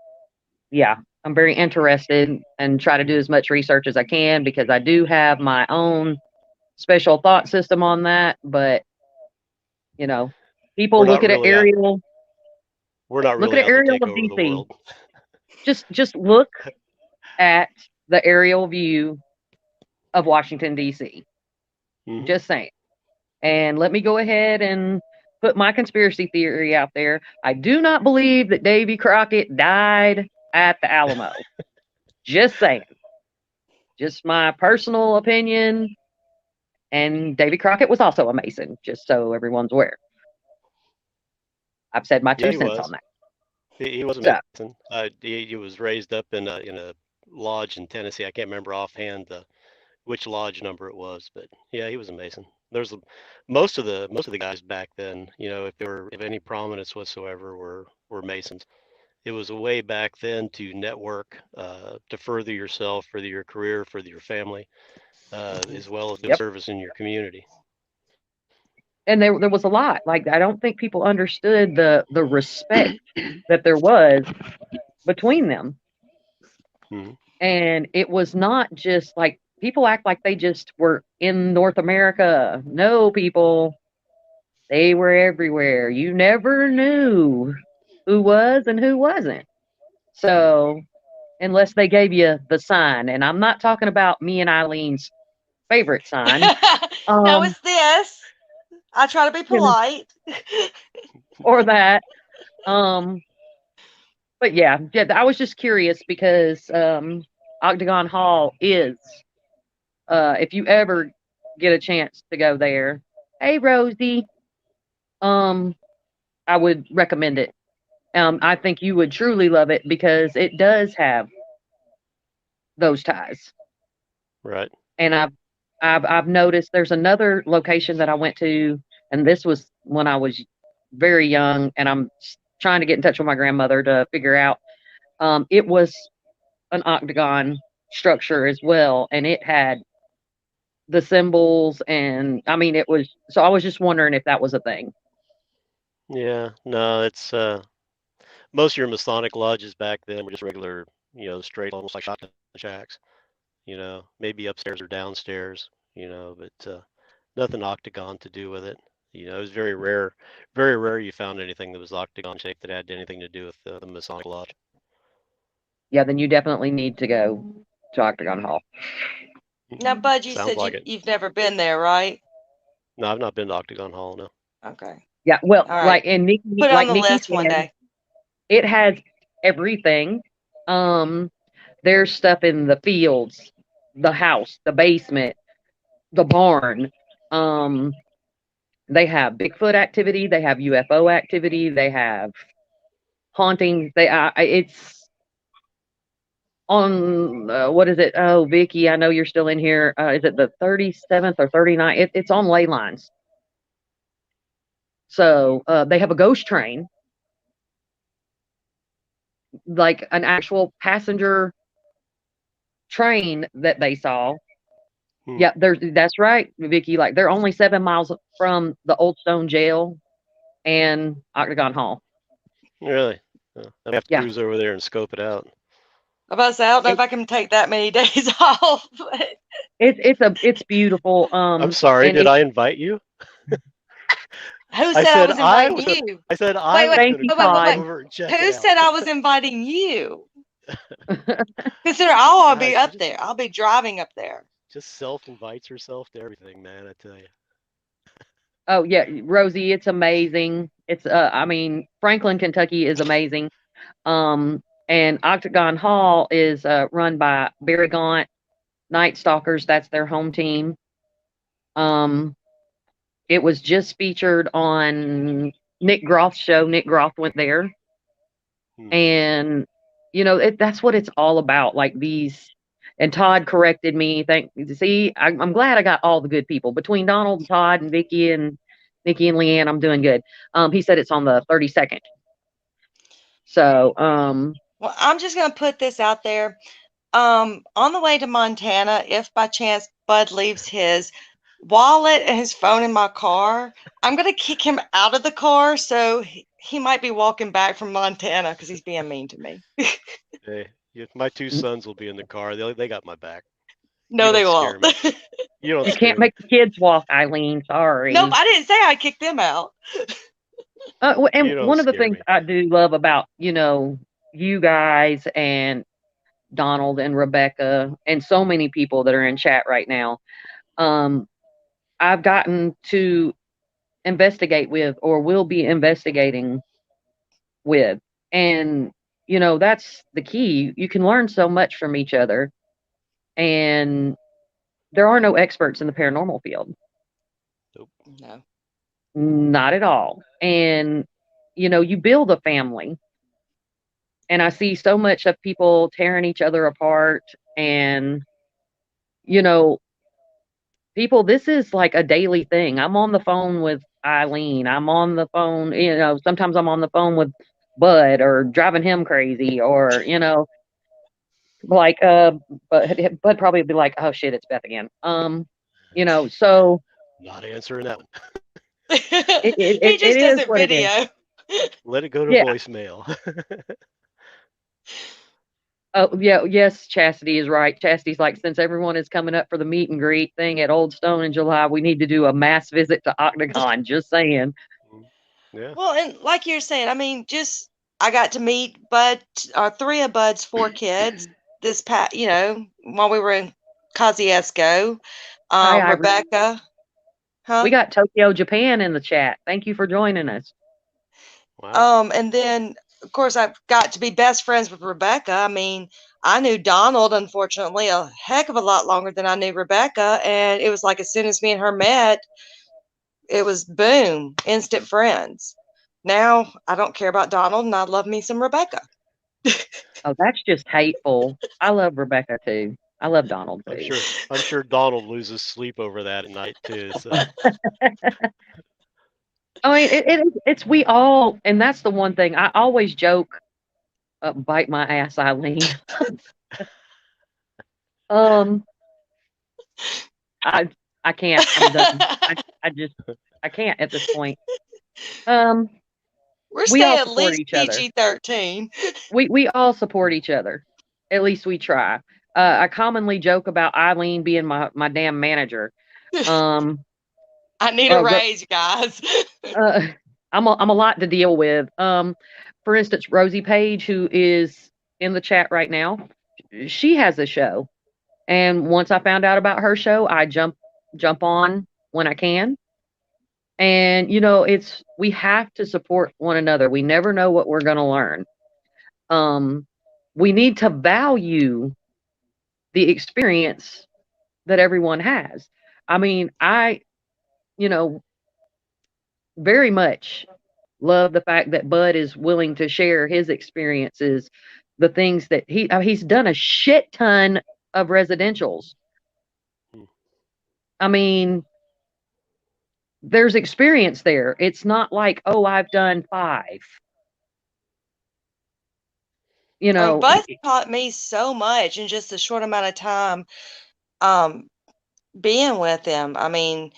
S1: very interested and try to do as much research as I can because I do have my own special thought system on that, but you know, people
S3: We're
S1: look
S3: not
S1: at an
S3: really out.
S1: aerial.
S3: We're not
S1: Look at
S3: really
S1: an
S3: out to
S1: aerial
S3: take
S1: of
S3: over the
S1: DC.
S3: world.
S1: Just look at the aerial view of Washington D.C.
S3: Mhm.
S1: Just saying. And let me go ahead and put my conspiracy theory out there. I do not believe that Davy Crockett died at the Alamo. Just saying. Just my personal opinion. And Davy Crockett was also a Mason, just so everyone's aware. I've said my
S3: Yeah,
S1: 2
S3: he
S1: cents on
S3: was.
S1: that.
S3: He was a
S1: So,
S3: Mason. He was raised up in a lodge in Tennessee. I can't remember offhand which lodge number it was, but yeah, he was a Mason. Most of the guys back then, if they were of any prominence whatsoever, were Masons. It was a way back then to network, to further yourself, further your career, further your family, as well as do
S1: yep.
S3: service in your community.
S1: And there was a lot. Like, I don't think people understood the respect that there was between them.
S3: Mhm.
S1: And it was not just like people act like they just were in North America. No, people, they were everywhere. You never knew who was and who wasn't. So, unless they gave you the sign, and I'm not talking about me and Eileen's favorite sign,
S2: No,
S1: um,
S2: it's this. I try to be
S1: you know,
S2: polite.
S1: or that. Um, but yeah, I was just curious because Octagon Hall is, if you ever get a chance to go there, hey Rosie, um, I would recommend it. I think you would truly love it because it does have those ties.
S3: Right.
S1: And I've noticed there's another location that I went to, and this was when I was very young, and I'm trying to get in touch with my grandmother to figure out. It was an octagon structure as well, and it had the symbols, and I mean, it was. So I was just wondering if that was a thing.
S3: Yeah. No, it's most of your Masonic lodges back then were just regular, straight, almost like shotgun shacks. Maybe upstairs or downstairs. But nothing octagon to do with it. It was very rare you found anything that was octagon shaped that had anything to do with the Masonic lodge.
S1: Yeah, then you definitely need to go to Octagon Hall.
S2: Now, Bud, you
S3: Sounds
S2: said
S3: like it.
S2: you've never been there, right?
S3: No, I've not been to Octagon Hall. No.
S2: Okay.
S1: Yeah, well,
S2: All right.
S1: like and Nikki,
S2: Put it on
S1: like
S2: the
S1: Nikki
S2: list one
S1: said,
S2: day.
S1: it has everything. Um, there's stuff in the fields, the house, the basement, the barn. Um, they have Bigfoot activity, they have UFO activity, they have hauntings. It's on what is it? Oh, Vicky, I know you're still in here. Is it the 37th or 39th? It's on ley lines. So they have a ghost train, like an actual passenger train that they saw.
S3: Hmm.
S1: Yeah, that's right, Vicky. Like they're only 7 miles from the Old Stone Jail and Octagon Hall.
S3: Really? I have to
S1: Yeah,
S3: cruise over there and scope it out.
S2: I don't know
S1: it,
S2: if I can take that many days off.
S1: it's beautiful.
S3: I'm sorry.
S1: And
S3: Did I invite you?
S2: Who
S3: I
S2: said I
S3: said
S2: was
S3: I
S2: inviting
S3: was.
S2: you?
S3: I said I
S2: Wait,
S3: was
S2: wait,
S1: thank
S3: going to
S1: you,
S2: wait, wait, wait,
S3: cruise
S2: wait.
S1: Todd.
S3: over and check it
S2: Who
S3: out.
S2: said I was inviting you? Consider I'll be
S3: Gosh,
S2: up there. I'll be driving up there.
S3: just self invites herself to everything, man. I tell you.
S1: Oh yeah, Rosie, it's amazing. It's I mean, Franklin, Kentucky is amazing. And Octagon Hall is run by Barry Gaunt, Night Stalkers. That's their home team. Um, it was just featured on Nick Groth's show. Nick Groth went there,
S3: Hmm.
S1: and that's what it's all about. Like these, and Todd corrected me. I'm glad I got all the good people between Donald and Todd and Vicky and Nikki and Leanne. I'm doing good. He said it's on the 32nd. So,
S2: Well, I'm just going to put this out there. On the way to Montana, if by chance Bud leaves his wallet and his phone in my car, I'm going to kick him out of the car. So he might be walking back from Montana because he's being mean to me.
S3: Hey, my two sons will be in the car. They got my back. You
S2: No, they
S3: don't scare
S2: won't.
S3: me. You don't
S1: You
S3: scare
S1: can't
S3: me.
S1: make the kids walk, Eileen. Sorry.
S2: Nope, I didn't say I kicked them out.
S1: And
S3: You don't
S1: one of the
S3: scare
S1: things
S3: me.
S1: I do love about, you guys and Donald and Rebecca and so many people that are in chat right now, um, I've gotten to investigate with or will be investigating with. And, that's the key. You can learn so much from each other. And there are no experts in the paranormal field.
S3: Nope.
S2: No.
S1: Not at all. And, you build a family. And I see so much of people tearing each other apart. And, you know, people, this is like a daily thing. I'm on the phone with Eileen. I'm on the phone, sometimes I'm on the phone with Bud or driving him crazy or, like, but Bud probably be like, oh shit, it's Beth again. So
S3: Not answering that one.
S2: He just
S1: it
S2: does
S1: is
S2: it
S1: what it is.
S2: video.
S3: Let it go to
S1: Yeah.
S3: voicemail.
S1: Oh, yeah, yes, Chastity is right. Chastity's like, since everyone is coming up for the meet and greet thing at Old Stone in July, we need to do a mass visit to Octagon. Just saying.
S3: Yeah.
S2: Well, and like you're saying, I mean, just I got to meet Bud, or three of Bud's four kids this past, while we were in Kosciuszko.
S1: Hi, Ivory.
S2: Rebecca, huh?
S1: We got Tokyo, Japan in the chat. Thank you for joining us.
S3: Wow.
S2: And then of course I've got to be best friends with Rebecca. I mean, I knew Donald, unfortunately, a heck of a lot longer than I knew Rebecca, and it was like as soon as me and her met, it was boom, instant friends. Now I don't care about Donald, and I love me some Rebecca.
S1: Oh, that's just hateful. I love Rebecca too. I love Donald too.
S3: I'm sure Donald loses sleep over that at night too. So
S1: I mean, it's we all, and that's the one thing I always joke. Bite my ass, Eileen. um, I I can't. I'm done. I can't at this point.
S2: We're
S1: We all
S2: staying at
S1: support
S2: least
S1: each other.
S2: PG-13.
S1: We all support each other. At least we try. I commonly joke about Eileen being my damn manager.
S2: I need a raise, guys.
S1: I'm a lot to deal with. For instance, Rosie Page, who is in the chat right now, she has a show, and once I found out about her show, I jump on when I can. And we have to support one another. We never know what we're going to learn. We need to value the experience that everyone has. I mean, you know, very much love the fact that Bud is willing to share his experiences, the things that he's done a shit ton of residentials. I mean, there's experience there. It's not like, oh, I've done 5.
S2: Bud taught me so much in just a short amount of time being with him. I mean,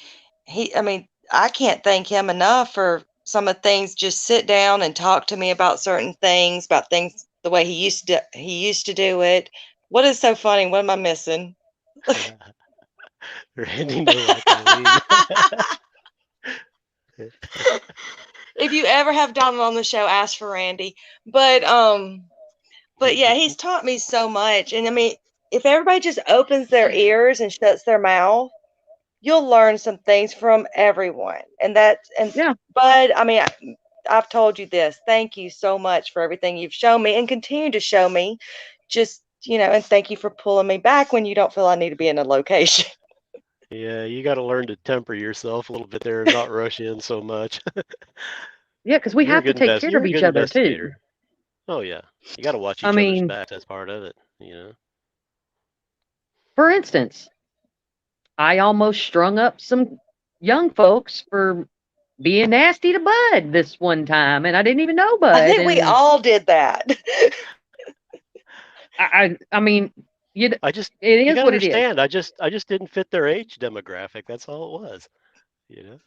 S2: I can't thank him enough for some of the things. Just sit down and talk to me about certain things, about things the way he used to do it. What is so funny? What am I missing?
S3: Randy, no, like Eileen.
S2: If you ever have Donald on the show, ask for Randy. But yeah, he's taught me so much. And I mean, if everybody just opens their ears and shuts their mouth, you'll learn some things from everyone.
S1: Yeah.
S2: Bud, I mean, I've told you this. Thank you so much for everything you've shown me and continue to show me. Just, and thank you for pulling me back when you don't feel I need to be in a location.
S3: Yeah, you got to learn to temper yourself a little bit there and not rush in so much.
S1: Yeah, because we have to take care of each other too.
S3: Oh yeah, you got to watch each other's backs. That's part of it,
S1: For instance, I almost strung up some young folks for being nasty to Bud this one time, and I didn't even know Bud.
S2: I think we all did that.
S1: I mean, it is
S3: you
S1: what it is.
S3: I just didn't fit their age demographic. That's all it was.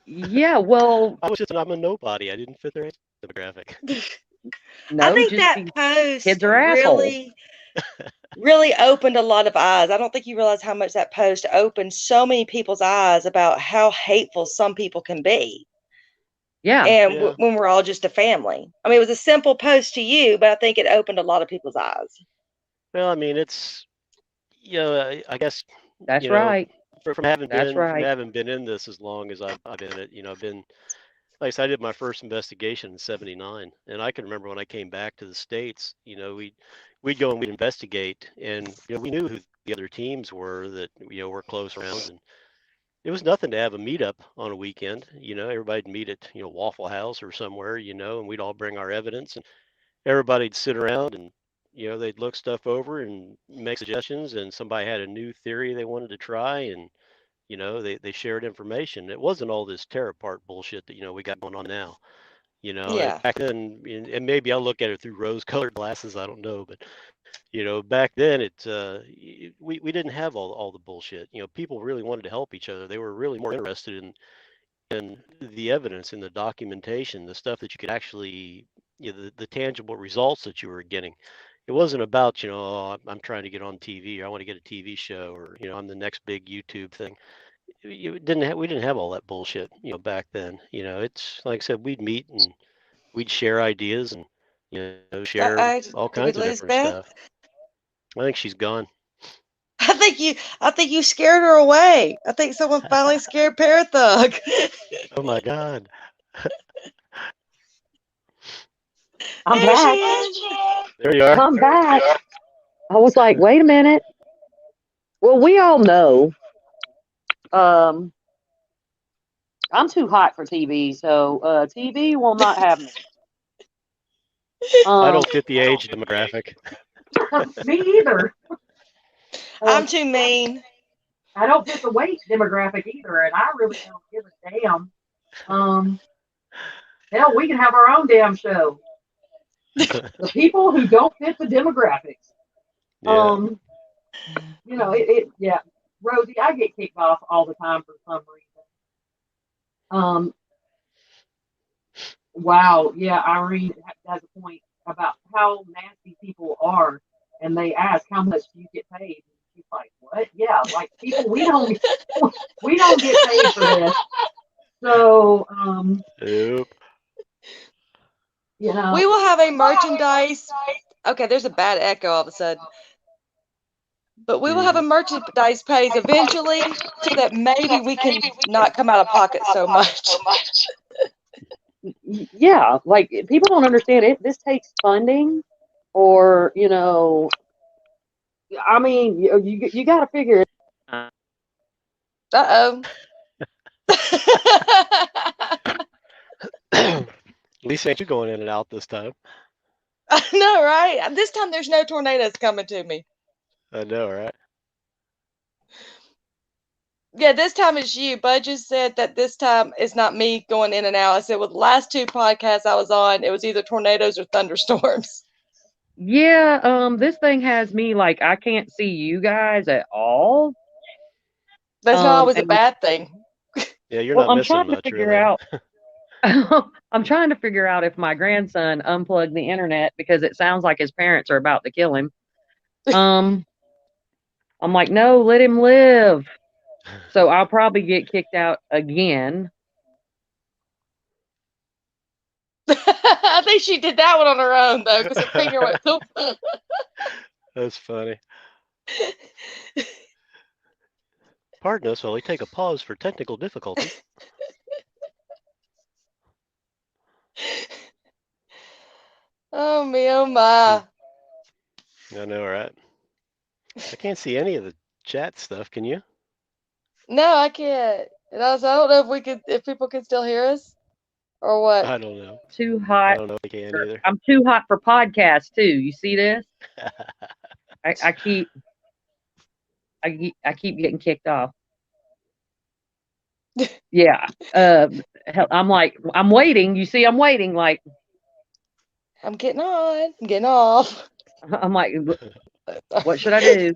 S1: Yeah, well,
S3: I'm a nobody. I didn't fit their age demographic.
S1: No,
S2: I think that post
S1: kids are
S2: really really opened a lot of eyes. I don't think you realize how much that post opened so many people's eyes about how hateful some people can be.
S1: Yeah.
S2: And
S3: Yeah.
S2: when we're all just a family. I mean, it was a simple post to you, but I think it opened a lot of people's eyes.
S3: Well, I mean, it's I guess
S1: That's right.
S3: from having
S1: That's
S3: been
S1: right.
S3: in this as long as I've been in it, I've been like I said, I did my first investigation in '79, and I can remember when I came back to the States, we'd go and we'd investigate, and we knew who the other teams were that were close around, and it was nothing to have a meetup on a weekend. Everybody'd meet at Waffle House or somewhere, and we'd all bring our evidence, and everybody'd sit around and they'd look stuff over and make suggestions, and somebody had a new theory they wanted to try, and they shared information. It wasn't all this tear apart bullshit that we got going on now.
S2: Yeah.
S3: Back then, and maybe I'll look at it through rose-colored glasses. I don't know, but back then we didn't have all the bullshit. People really wanted to help each other. They were really more interested in the evidence, in the documentation, the stuff that you could actually, the tangible results that you were getting. It wasn't about, oh, I'm trying to get on TV, or I want to get a TV show, or I'm the next big YouTube thing. We didn't have all that bullshit, back then. It's like I said, we'd meet and we'd share ideas and share
S2: I
S3: all
S2: did we
S3: kinds of
S2: lose
S3: different
S2: Beth?
S3: stuff. I think she's gone.
S2: I think you scared her away. I think someone finally scared Parathug.
S3: Oh my God.
S1: I'm
S2: There she
S1: back.
S2: is.
S3: There you are.
S1: I'm back. I was like, wait a minute. Well, we all know um, I'm too hot for TV, so TV will not have me.
S3: I
S1: Um,
S3: don't fit the age demographic.
S1: me either.
S2: I'm too mean.
S1: I don't fit the weight demographic either, and I really don't give a damn. Um, hell, we can have our own damn show. The people who don't fit the demographics.
S3: Yeah.
S1: Yeah. Rosie, I get kicked off all the time for some reason. Wow, yeah, Irene has a point about how nasty people are, and they ask how much do you get paid. And she's like, what? Yeah, like people we don't get paid for this. So
S3: Yep.
S1: you know,
S2: We will have a merchandise. Okay, there's a bad echo all of a sudden. But we will have a merchandise page eventually so that maybe we can not come out of pocket so much.
S1: yeah, like people don't understand it. This takes funding, or I mean, you got to figure it.
S2: Uh-oh.
S3: Lisa, ain't you going in and out this time?
S2: I know, right? This time there's no tornadoes coming to me.
S3: I know, right?
S2: Yeah, this time it's you. Bud just said that this time it's not me going in and out. I said, well, the last two podcasts I was on, it was either tornadoes or thunderstorms.
S1: Yeah, this thing has me like I can't see you guys at all.
S2: That's not always a
S1: And
S2: bad thing.
S3: Yeah, you're
S1: well,
S3: not
S1: I'm
S3: missing
S1: trying to
S3: much,
S1: figure
S3: really.
S1: out. I'm trying to figure out if my grandson unplugged the internet because it sounds like his parents are about to kill him. I'm like, no, let him live. So I'll probably get kicked out again.
S2: I think she did that one on her own, though, because her finger went poof.
S3: That's funny. Pardon us while we take a pause for technical difficulty.
S2: Oh, me, oh, my.
S3: I know, right? I can't see any of the chat stuff. Can you?
S2: No, I can't. And also, I don't know if people can still hear us or what.
S3: I don't know.
S1: Too
S3: I
S1: hot.
S3: don't know if they can either.
S1: I'm too hot for podcasts too. You see this? I keep getting kicked off. Yeah. I'm like, I'm waiting. You see, I'm waiting. Like,
S2: I'm getting on. I'm getting off.
S1: I'm like, what should I do?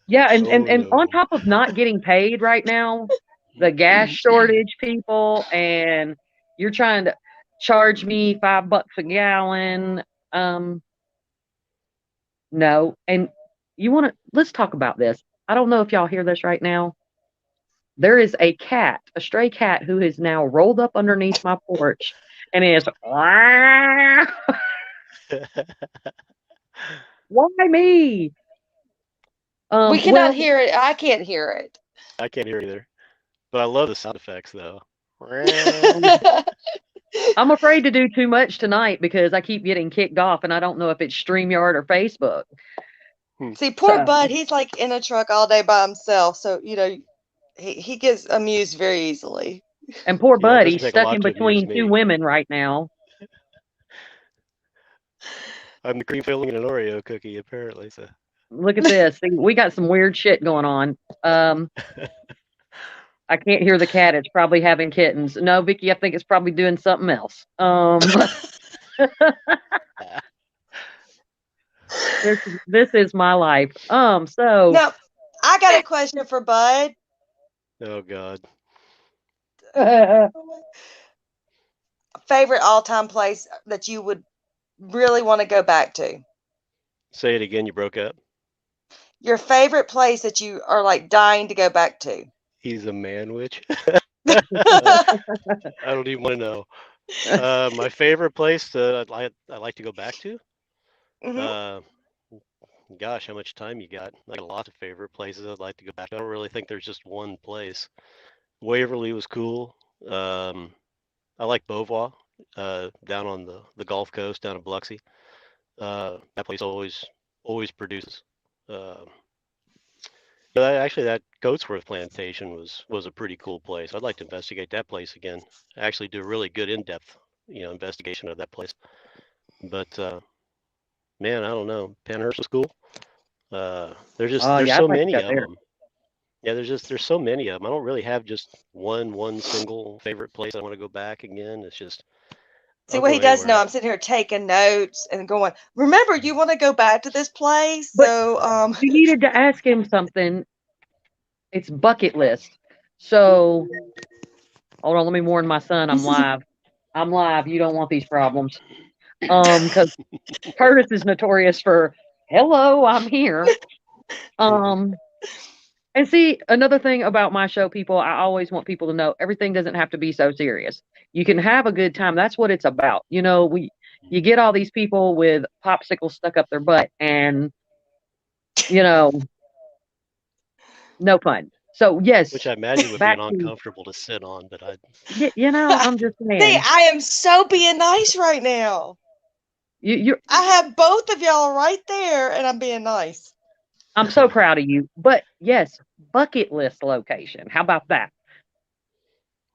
S1: Yeah, and on top of not getting paid right now, the gas shortage, people, and you're trying to charge me $5 a gallon. No, and you want to let's talk about this. I don't know if y'all hear this right now. There is a cat, a stray cat, who is now rolled up underneath my porch and is why me?
S2: We cannot
S1: Well,
S2: hear it. I can't hear it.
S3: I can't hear either, but I love the sound effects though.
S1: I'm afraid to do too much tonight because I keep getting kicked off, and I don't know if it's StreamYard or Facebook.
S2: See, poor
S1: So,
S2: Bud, he's like in a truck all day by himself. So, he gets amused very easily.
S1: and poor
S3: Yeah, it
S1: Bud,
S3: doesn't
S1: he's
S3: take a
S1: stuck
S3: lot
S1: in
S3: to amuse
S1: between two
S3: me.
S1: women right now.
S3: I'm the cream filling in an Oreo cookie, apparently. So
S1: Look at this. See, we got some weird shit going on. I can't hear the cat. It's probably having kittens. No, Vicky, I think it's probably doing something else. This is my life. So
S2: Now, I got a question for Bud.
S3: oh God,
S2: Favorite all-time place that you would really want to go back to?
S3: say it again. You broke up.
S2: Your favorite place that you are like dying to go back to?
S3: He's a man witch. I don't even want to know. My favorite place that I like to go back to.
S2: Hmm.
S3: Uh, Gosh, how much time you got? I got a lot of favorite places I'd like to go back to. I don't really think there's just one place. Waverly was cool. Um, I like Beauvoir, down on the Gulf Coast, down in Biloxi. That place always produces. Uh, Actually, that Goatsworth plantation was a pretty cool place. I'd like to investigate that place again. Actually, do a really good in-depth, investigation of that place. But man, I don't know. Penhurst was cool.
S1: oh
S3: There's
S1: yeah, I'd
S3: so
S1: like to
S3: many
S1: go
S3: of
S1: there.
S3: them. Yeah, there's so many of them. I don't really have just one single favorite place I want to go back again. It's just
S2: See
S3: I'll
S2: what
S3: go
S2: he does know.
S3: anywhere.
S2: I'm sitting here taking notes and going, remember, you want to go back to this place?
S1: But
S2: So,
S1: you needed to ask him something. It's bucket list. So hold on, let me warn my son. I'm live. I'm live. You don't want these problems. Because Curtis is notorious for hello, I'm here. Um, and see, another thing about my show, people, I always want people to know everything doesn't have to be so serious. You can have a good time. That's what it's about. You get all these people with popsicles stuck up their butt and, you know, no fun. So
S3: Which
S1: yes,
S3: I imagine would be
S1: back
S3: an
S1: to,
S3: uncomfortable to sit on, but I
S1: I'm just
S2: see,
S1: saying,
S2: I am so being nice right now.
S1: you're,
S2: I have both of y'all right there, and I'm being nice.
S1: I'm so proud of you. But yes, bucket list location. How about that?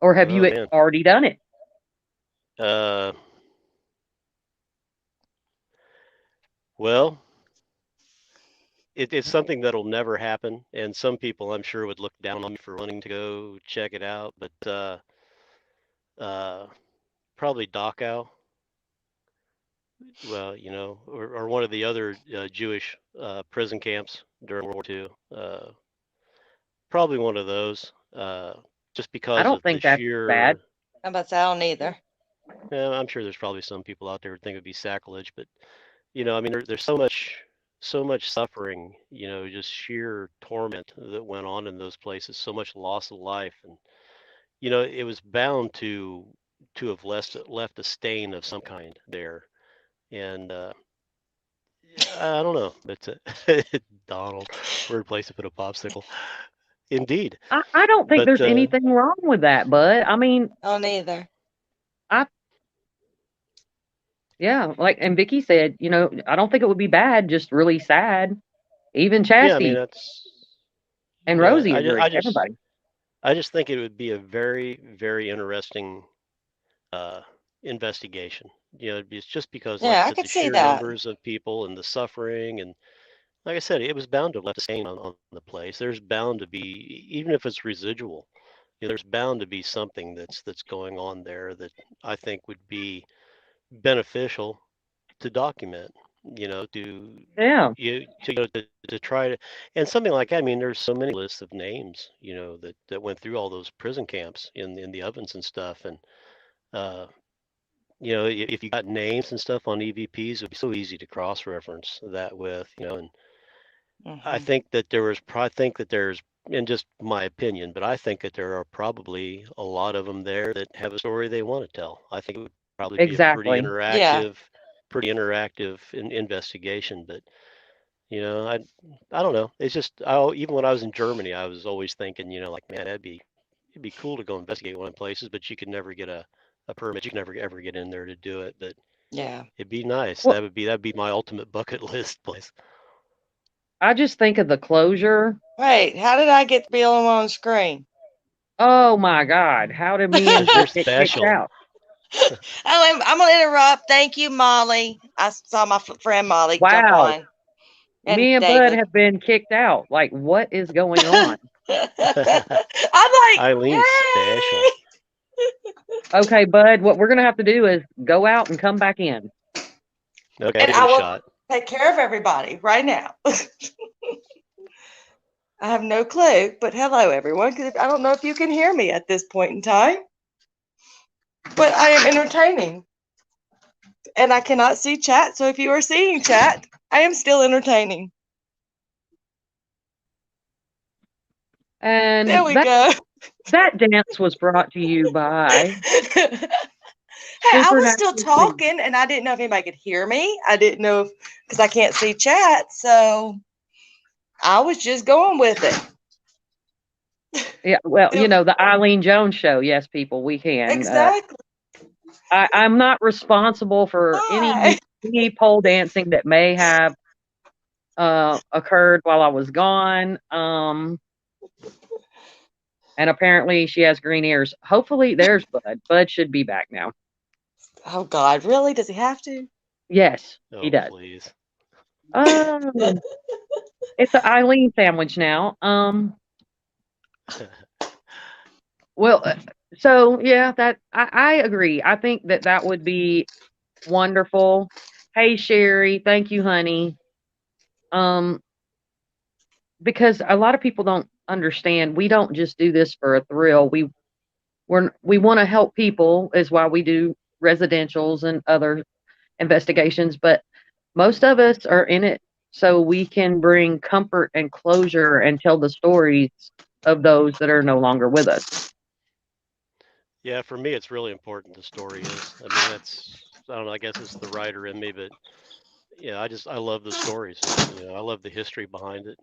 S1: Or have
S3: oh
S1: you
S3: man.
S1: already done it?
S3: Uh well, it's something that'll never happen, and some people I'm sure would look down on me for wanting to go check it out, but uh probably Dachau. Well, or one of the other Jewish prison camps during World War II. Probably one of those, just
S1: I
S3: because
S1: don't
S3: of the
S1: think that's bad.
S3: sheer.
S2: I'm about to say, I don't either.
S3: I'm sure there's probably some people out there who think it'd be sacrilege, but I mean, there's so much suffering, just sheer torment that went on in those places, so much loss of life, and it was bound to have left a stain of some kind there, and I don't know. That's Donald, weird place to put a popsicle. Indeed,
S1: I don't think
S3: but
S1: there's anything wrong with that, bud. I mean,
S2: I don't either.
S1: I yeah, like and Vicky said, I don't think it would be bad, just really sad. Even
S3: yeah, I mean
S1: Chastity
S3: that's
S1: and
S3: yeah.
S1: Rosie
S3: I just, I
S1: agree.
S3: just
S1: Everybody.
S3: I just think it would be a very very interesting uh, investigation. It's just because, like I
S2: Yeah, I
S3: said,
S2: could
S3: the
S2: see
S3: sheer
S2: that.
S3: numbers of people and the suffering, and like I said, it was bound to have left a stain on the place. There's bound to be, even if it's residual, there's bound to be something that's going on there that I think would be beneficial to document, to
S1: Yeah.
S3: to try to, and something like that. I mean, there's so many lists of names, that went through all those prison camps in the ovens and stuff, and uh, you know, if you got names and stuff on EVPs, it would be so easy to cross-reference that with, you know, and I
S2: Mhm.
S3: think that there was, I think that there's, in just my opinion, but I think that there are probably a lot of them there that have a story they want to tell. I think it would probably be a
S1: Exactly.
S2: Yeah.
S3: pretty interactive investigation. But you know, I don't know. It's just, even when I was in Germany, I was always thinking, you know, like, man, it'd be cool to go investigate one of the places, but you could never get a permit. You could never ever get in there to do it. But
S2: Yeah.
S3: it'd be nice.
S1: Well,
S3: That'd be my ultimate bucket list place.
S1: I just think of the closure.
S2: Wait, how did I get to be on screen?
S1: Oh my God. How did me and
S3: Because you're
S1: Bud get kicked
S3: special.
S1: out?
S2: I'm going to interrupt. Thank you, Molly. I saw my friend Molly jump
S1: Wow.
S2: on. And
S1: Me and Bud
S2: David.
S1: have been kicked out. Like, what is going on?
S2: I'm like,
S3: Eileen's special.
S2: hey.
S1: Okay, Bud, what we're going to have to do is go out and come back in.
S3: Okay, I'll
S2: And
S3: give it
S2: I
S3: a
S2: will
S3: shot.
S2: take care of everybody right now. I have no clue, but hello, everyone. 'Cause I don't know if you can hear me at this point in time, but I am entertaining. And I cannot see chat, so if you are seeing chat, I am still entertaining.
S1: And
S2: There we go.
S1: that dance was brought to you by
S2: Hey, I was still
S1: Supernatural Sleep.
S2: talking, and I didn't know if anybody could hear me. I didn't know if, because I can't see chat, so I was just going with it.
S1: Yeah, well, you know, the Eileen Jones show. Yes, people, we can.
S2: Exactly.
S1: I'm not responsible for
S2: Hi.
S1: any pole dancing that may have occurred while I was gone. And apparently she has green ears. Hopefully, there's Bud. Bud should be back now.
S2: Oh God, really? Does he have to?
S1: Yes, he
S3: Oh,
S1: does.
S3: please.
S1: It's an Eileen sandwich now. Well, so yeah, that I agree. I think that that would be wonderful. Hey, Sherry, thank you, honey. Um, because a lot of people don't understand. We don't just do this for a thrill. We want to help people, is why we do residentials and other investigations. But most of us are in it so we can bring comfort and closure and tell the stories of those that are no longer with us.
S3: Yeah, for me, it's really important. The story is. I mean, I don't know. I guess it's the writer in me, but yeah, I love the stories. You know, I love the history behind it.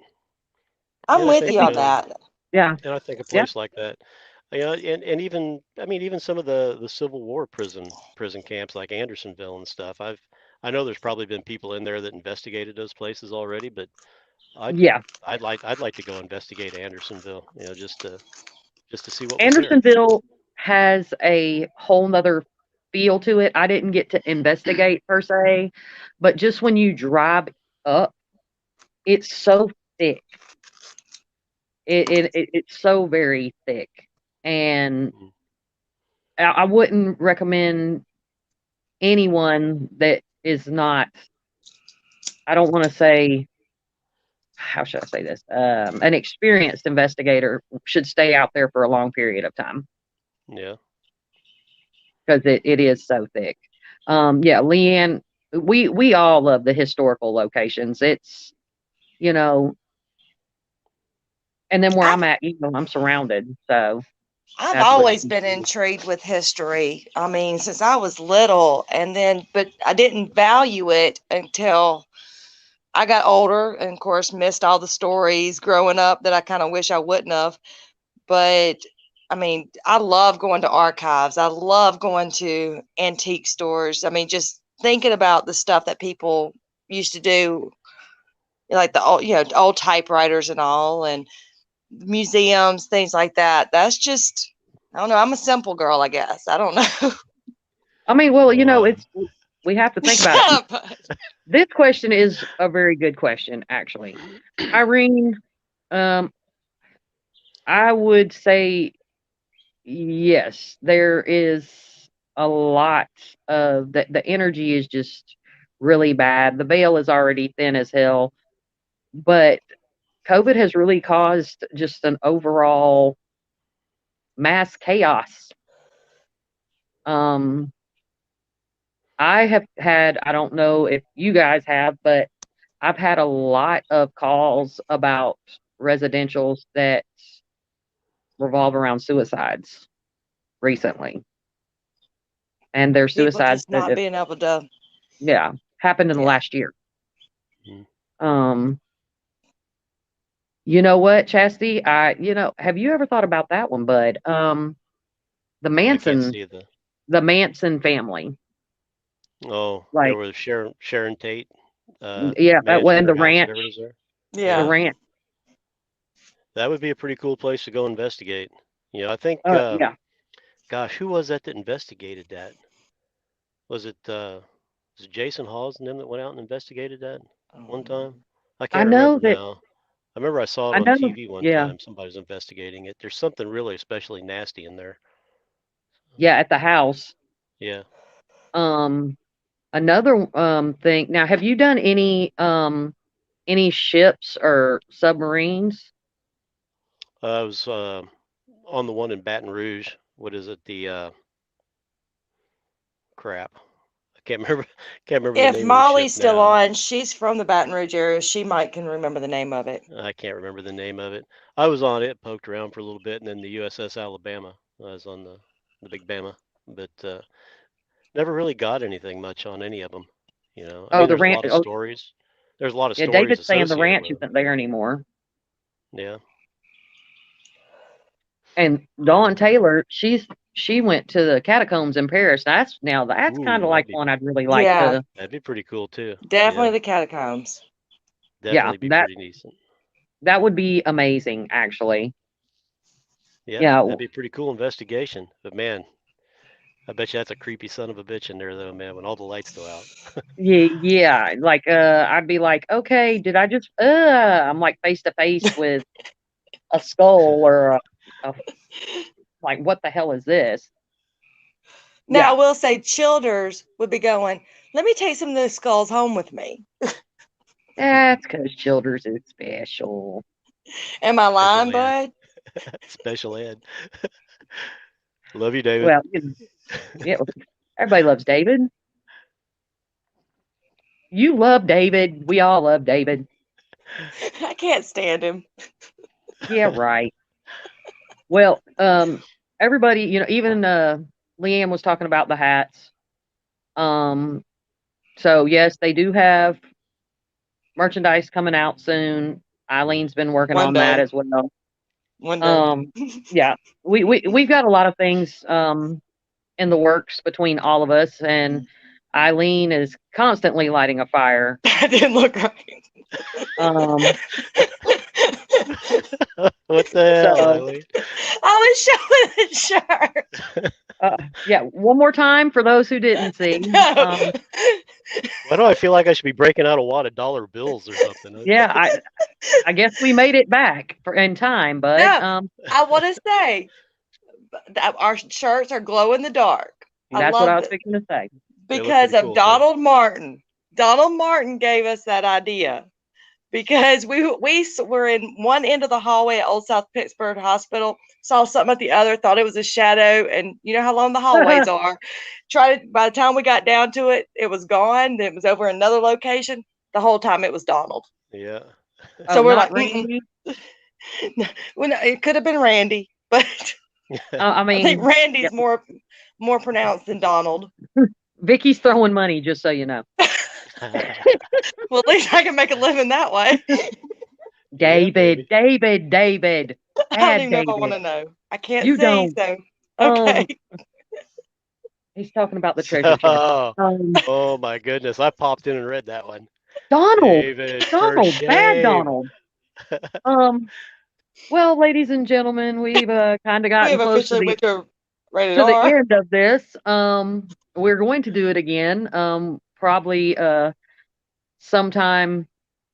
S2: I'm
S3: And I
S2: with
S3: think,
S2: you on that.
S1: Yeah,
S3: and I think a
S1: yeah,
S3: place like that, you know, and even, I mean, even some of the Civil War prison camps like Andersonville and stuff. I know there's probably been people in there that investigated those places already, but I'd
S1: yeah.
S3: I'd like to go investigate Andersonville. You know, just to see what was there.
S1: Andersonville has a whole nother feel to it. I didn't get to investigate per se, but just when you drive up, it's so thick. It's so very thick, and
S3: Mhm.
S1: I wouldn't recommend anyone that is not. I don't want to say, how should I say this? An experienced investigator should stay out there for a long period of time
S3: Yeah.
S1: because it is so thick. Yeah, Leanne, we all love the historical locations. It's, you know, and then where
S2: I've
S1: I'm at, you know, I'm surrounded, so
S2: I've
S1: that's
S2: always
S1: pretty
S2: been
S1: cool.
S2: intrigued with history. I mean, since I was little, and then, but I didn't value it until I got older, and of course, missed all the stories growing up that I kind of wish I wouldn't have. But I mean, I love going to archives. I love going to antique stores. I mean, just thinking about the stuff that people used to do, like the old, old typewriters and all, and museums, things like that. That's just, I don't know. I'm a simple girl, I guess. I don't know.
S1: I mean, well, you know,
S3: Well,
S1: it's we have to think about
S2: Shut
S1: it.
S2: up. Bud.
S1: This question is a very good question, actually. Irene, um, I would say yes, there is a lot of the energy is just really bad. The veil is already thin as hell, but COVID has really caused just an overall mass chaos. Um, I have had, I don't know if you guys have, but I've had a lot of calls about residentials that revolve around suicides recently. And they're
S2: People
S1: suicides
S2: just
S1: that
S2: not
S1: have,
S2: being able to.
S1: yeah, happened in the
S2: Yeah.
S1: last year.
S3: Mhm.
S1: Um, you know what, Chastity? Have you ever thought about that one, bud? The
S3: I can't
S1: Manson,
S3: see the.
S1: the Manson family,
S3: Oh,
S1: like,
S3: where Sharon Tate
S1: yeah, that
S3: mansion,
S1: one,
S3: their house, whatever it is there.
S1: the
S2: Yeah.
S3: Yeah,
S1: ranch.
S3: that would be a pretty cool place to go investigate. I think,
S1: Yeah,
S3: gosh, who was that investigated that? Was it Jason Hawes and them that went out and investigated that one time? I
S1: I
S3: can't
S1: know
S3: remember
S1: that.
S3: now. I remember I saw it
S1: I
S3: on
S1: know.
S3: TV one
S1: Yeah,
S3: time. Somebody was investigating it. There's something really especially nasty in there.
S1: yeah, at the house.
S3: Yeah,
S1: Um, Another thing. Now, have you done any ships or submarines?
S3: I was on the one in Baton Rouge. What is it? The crap. I can't remember. Can't remember the
S2: If
S3: name of the ship
S2: Molly's still
S3: now.
S2: on, she's from the Baton Rouge area. She might can remember the name of it.
S3: I can't remember the name of it. I was on it, poked around for a little bit, and then the USS Alabama. I was on the Big Bama, but never really got anything much on any of them. I
S1: Oh,
S3: mean,
S1: the
S3: there's a
S1: ranch.
S3: lot of
S1: Oh,
S3: stories. There's a lot of
S1: yeah,
S3: stories
S1: David's saying the
S3: associated
S1: ranch
S3: with them.
S1: isn't there anymore.
S3: Yeah.
S1: And Dawn Taylor, she went to the catacombs in Paris. That's kind
S3: Ooh,
S1: of like one I'd really like
S2: Yeah,
S1: to.
S3: that'd be pretty cool too.
S2: definitely
S3: Yeah,
S2: the catacombs.
S1: Yeah,
S3: definitely be
S1: that
S3: pretty decent.
S1: that would be amazing, actually.
S3: Yeah,
S1: Yeah,
S3: that'd be a pretty cool investigation. But man, I bet you that's a creepy son of a bitch in there though, man, when all the lights go out.
S1: yeah, yeah. Like, I'd be like, okay, did I just? I'm like face to face with a skull or a like, what the hell is this?
S2: Now, I
S1: Yeah,
S2: will say Childers would be going, let me take some of those skulls home with me.
S1: that's because Childers is special.
S2: Am I lying,
S3: Special ed.
S2: bud?
S3: Special ed. Love you, David.
S1: Well, yeah, everybody loves David. You love David. We all love David.
S2: I can't stand him.
S1: Yeah, right. Well, everybody, even Leanne was talking about the hats. Um, so yes, they do have merchandise coming out soon. Eileen's been working
S2: One
S1: on that
S2: day.
S1: as well.
S2: One day.
S1: Um, yeah, we've got a lot of things in the works between all of us, and Eileen is constantly lighting a fire.
S2: That didn't look right.
S1: Um,
S3: What the hell,
S1: so
S3: Eileen?
S2: I was showing the shirt.
S1: yeah, one more time for those who didn't see.
S2: No.
S3: Why do I feel like I should be breaking out a wad of dollar bills or something?
S1: Yeah, I guess we made it back in time, but
S2: No, I want to say that our shirts are glow in the dark. I
S1: that's what I
S2: love
S1: was
S2: it
S1: fixing to say.
S3: They look
S2: because
S3: pretty
S2: of
S3: cool too.
S2: Donald Martin. Donald Martin gave us that idea because we were in one end of the hallway at Old South Pittsburgh Hospital, saw something at the other, thought it was a shadow, and you know how long the hallways are. By the time we got down to it, it was gone. It was over in another location. The whole time it was Donald.
S3: Yeah.
S2: So
S1: Oh,
S2: we're
S1: not
S2: like,
S1: Randy.
S2: well, no, it could have been Randy, but
S1: I
S2: I think
S1: mean, yeah,
S2: Randy's more pronounced than Donald.
S1: Vicky's throwing money, just so you know.
S2: Well, at least I can make a living that way.
S3: Yeah,
S1: David,
S3: baby.
S1: David,
S2: I don't
S1: bad
S2: even know if I want
S1: David.
S2: to know. I can't
S1: You
S2: see,
S1: don't.
S2: so
S1: Um,
S2: okay.
S1: he's talking about the treasure chest.
S3: Oh,
S1: Um,
S3: oh my goodness. I popped in and read that one.
S1: Donald,
S3: David, for
S1: Donald, bad
S3: shame.
S1: Donald. Um, well, ladies and gentlemen, we've kind of
S2: We
S1: gotten
S2: have
S1: close to
S2: officially
S1: the
S2: went to rated
S1: to the
S2: R.
S1: end of this. We're going to do it again. Probably sometime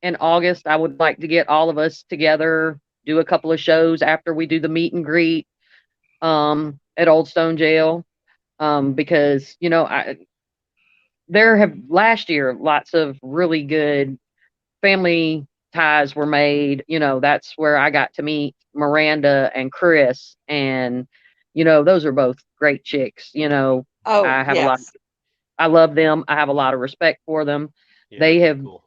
S1: in August. I would like to get all of us together, do a couple of shows after we do the meet and greet at Old Stone Jail. Because there have last year lots of really good family ties were made. That's where I got to meet Miranda and Chris, and those are both great chicks.
S2: Oh
S1: I have a lot
S2: yes,
S1: I love them. I have a lot of respect for them.
S3: Yeah,
S1: They
S3: they're
S1: have
S3: cool.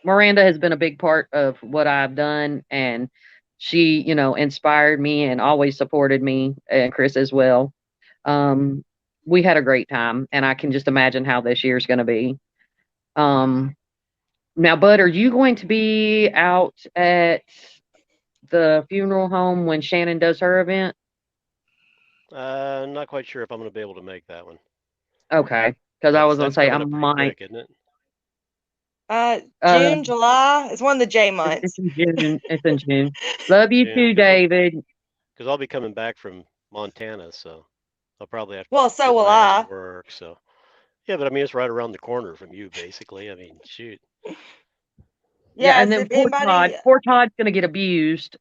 S1: Miranda has been a big part of what I've done, and she, inspired me and always supported me, and Chris as well. Um, we had a great time, and I can just imagine how this year's going to be. Um, Now, Bud, are you going to be out at the funeral home when Shannon does her event?
S3: Not quite sure if I'm going to be able to make that one.
S1: Okay, because I was going to
S3: That's
S1: say I
S3: coming up pretty
S1: might.
S3: quick, isn't it?
S1: Uh,
S2: June, July. It's one of the J
S1: it's
S2: months.
S1: in June. It's in June. Love you
S3: June,
S1: too, David.
S3: because I'll be coming back from Montana, so I'll probably have to
S2: Well, so
S3: get
S2: will
S3: my ass
S2: I.
S3: to work. So yeah, but I mean it's right around the corner from you, basically. I mean, shoot.
S1: Yeah, and
S2: Yes,
S1: then
S2: if anybody,
S1: Poor Todd's gonna get abused.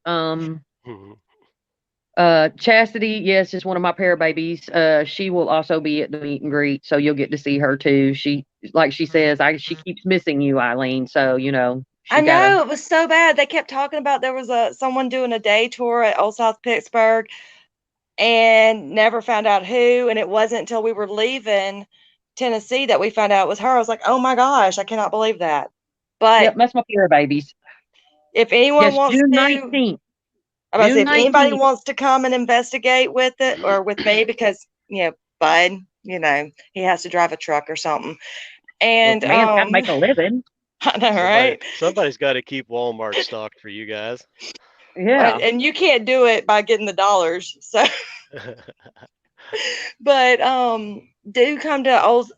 S1: Chastity, yes, is one of my pair babies. She will also be at the meet and greet, so you'll get to see her too. She, like she says, she keeps missing you, Ilene. So
S2: I
S1: she gotta.
S2: know it was so bad. They kept talking about there was someone doing a day tour at Old South Pittsburgh and never found out who. And it wasn't until we were leaving Tennessee that we found out it was her. I was like, oh my gosh, I cannot believe that. But
S1: Yep, that's my pair babies.
S2: if anyone
S1: Yes,
S2: wants
S1: June
S2: to,
S1: 19th.
S2: I was about to say,
S1: June
S2: if anybody
S1: 19th.
S2: wants to come and investigate with it or with me, because Bud, he has to drive a truck or something.
S1: Look,
S2: And
S1: man's got to make a living.
S2: I know, right?
S3: Somebody's got to keep Walmart stocked for you guys.
S1: Yeah.
S2: And you can't do it by getting the dollars. So, but do come to old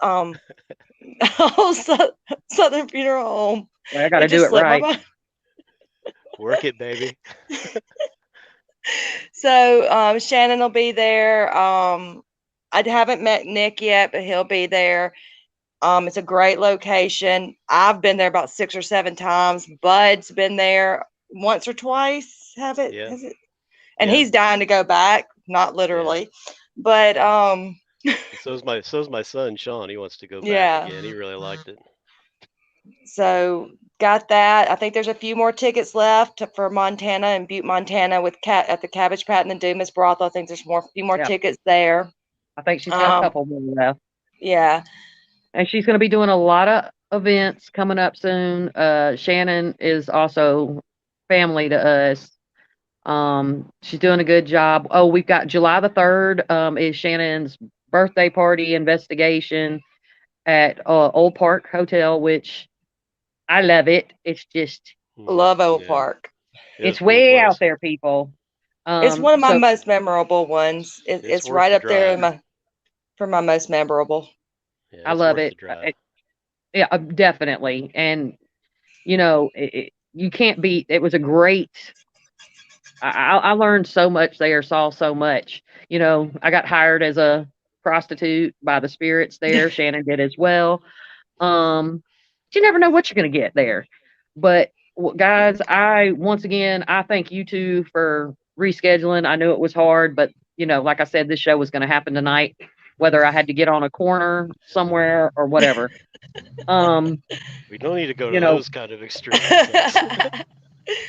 S2: Southern Funeral Home.
S1: Well, I got to
S2: It
S1: do
S2: just
S1: it
S2: slipped my
S1: right.
S2: mind.
S3: Work it, baby.
S2: So Shannon will be there. I haven't met Nick yet, but he'll be there. It's a great location. I've been there about 6 or 7 times. Bud's been there once or twice. Have it?
S3: Yeah.
S2: Has it? And
S3: Yeah.
S2: he's dying to go back, not literally, but
S3: so's my son Sean. He wants to go
S2: yeah.
S3: back again. He really liked it.
S2: So got that. I think there's a few more tickets left for Montana and Butte, Montana, with at the Cabbage Patch and the Dumas Brothel. I think there's a few more tickets there.
S1: I think she's got a couple more left.
S2: Yeah.
S1: And she's going to be doing a lot of events coming up soon. Shannon is also family to us. She's doing a good job. Oh, we've got July the 3rd, is Shannon's birthday party investigation at Old Park Hotel, which I love it. It's just
S2: love Old Park.
S1: It's way out there, people.
S2: It's one of my most memorable ones. It's right up there for my most memorable.
S3: Yeah,
S1: I love it. Yeah, definitely. And you can't beat. It was a great. I learned so much there, saw so much. I got hired as a prostitute by the spirits there. Shannon did as well. You never know what you're going to get there. But guys, once again, I thank you two for rescheduling. I knew it was hard, but like I said, this show was going to happen tonight, whether I had to get on a corner somewhere or whatever.
S3: We don't need to go to those kind of extremes.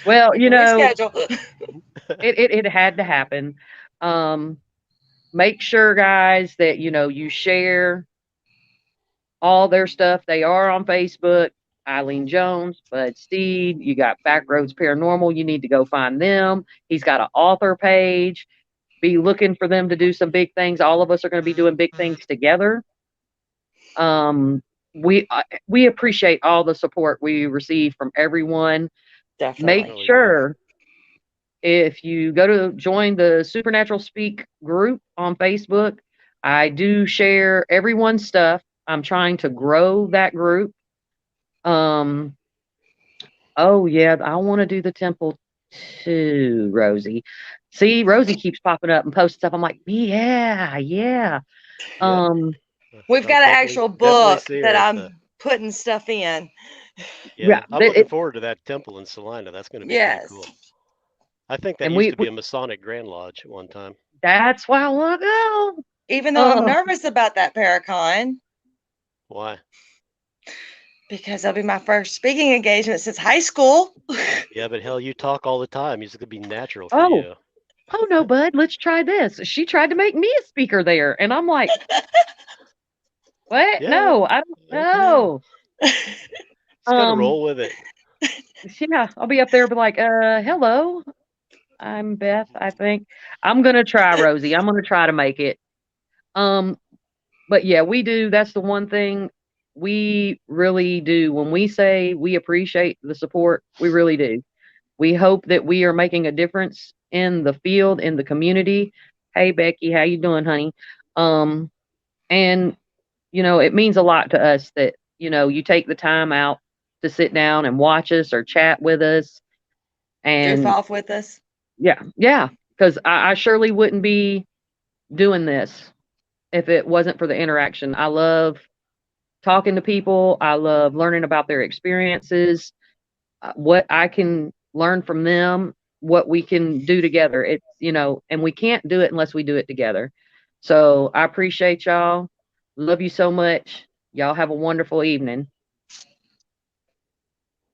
S1: Well,
S2: reschedule.
S1: it had to happen. Make sure, guys, that you share all their stuff. They are on Facebook. Ilene Jones, Bud Steed. You got Backroads Paranormal. You need to go find them. He's got an author page. Be looking for them to do some big things. All of us are going to be doing big things together. We appreciate all the support we receive from everyone.
S2: Definitely.
S1: Make sure if you go to join the Supernatural Speak group on Facebook, I do share everyone's stuff. I'm trying to grow that group. Oh yeah, I want to do the temple too, Rosie. See, Rosie keeps popping up and posting stuff. I'm like, yeah.
S2: We've got an actual book that I'm putting stuff in.
S3: Yeah, I'm looking forward to that temple in Salina. That's going to be pretty cool. I think that used to be a Masonic Grand Lodge at one time.
S1: That's why I want to go.
S2: Even though I'm nervous about that Paracon.
S3: Why?
S2: Because that'll be my first speaking engagement since high school.
S3: Yeah, but hell, you talk all the time. It's going to be natural for you.
S1: Oh no, Bud, let's try this. She tried to make me a speaker there, and I'm like, What?
S3: Yeah.
S1: No, I don't
S3: Okay.
S1: know.
S3: Just gotta roll with it.
S1: Yeah, I'll be up there, be like, hello, I'm Beth. I think I'm gonna try, Rosie. I'm gonna try to make it. Um, but yeah, we do. That's the one thing we really do. When we say we appreciate the support, we really do. We hope that we are making a difference in the field, in the community. Hey, Becky, how you doing, honey? Um, and it means a lot to us that you take the time out to sit down and watch us or chat with us.
S2: Goof
S1: And
S2: off with us.
S1: yeah, because I surely wouldn't be doing this if it wasn't for the interaction. I love talking to people. I love learning about their experiences, what I can learn from them, what we can do together. And we can't do it unless we do it together. So I appreciate y'all. Love you so much. Y'all have a wonderful evening.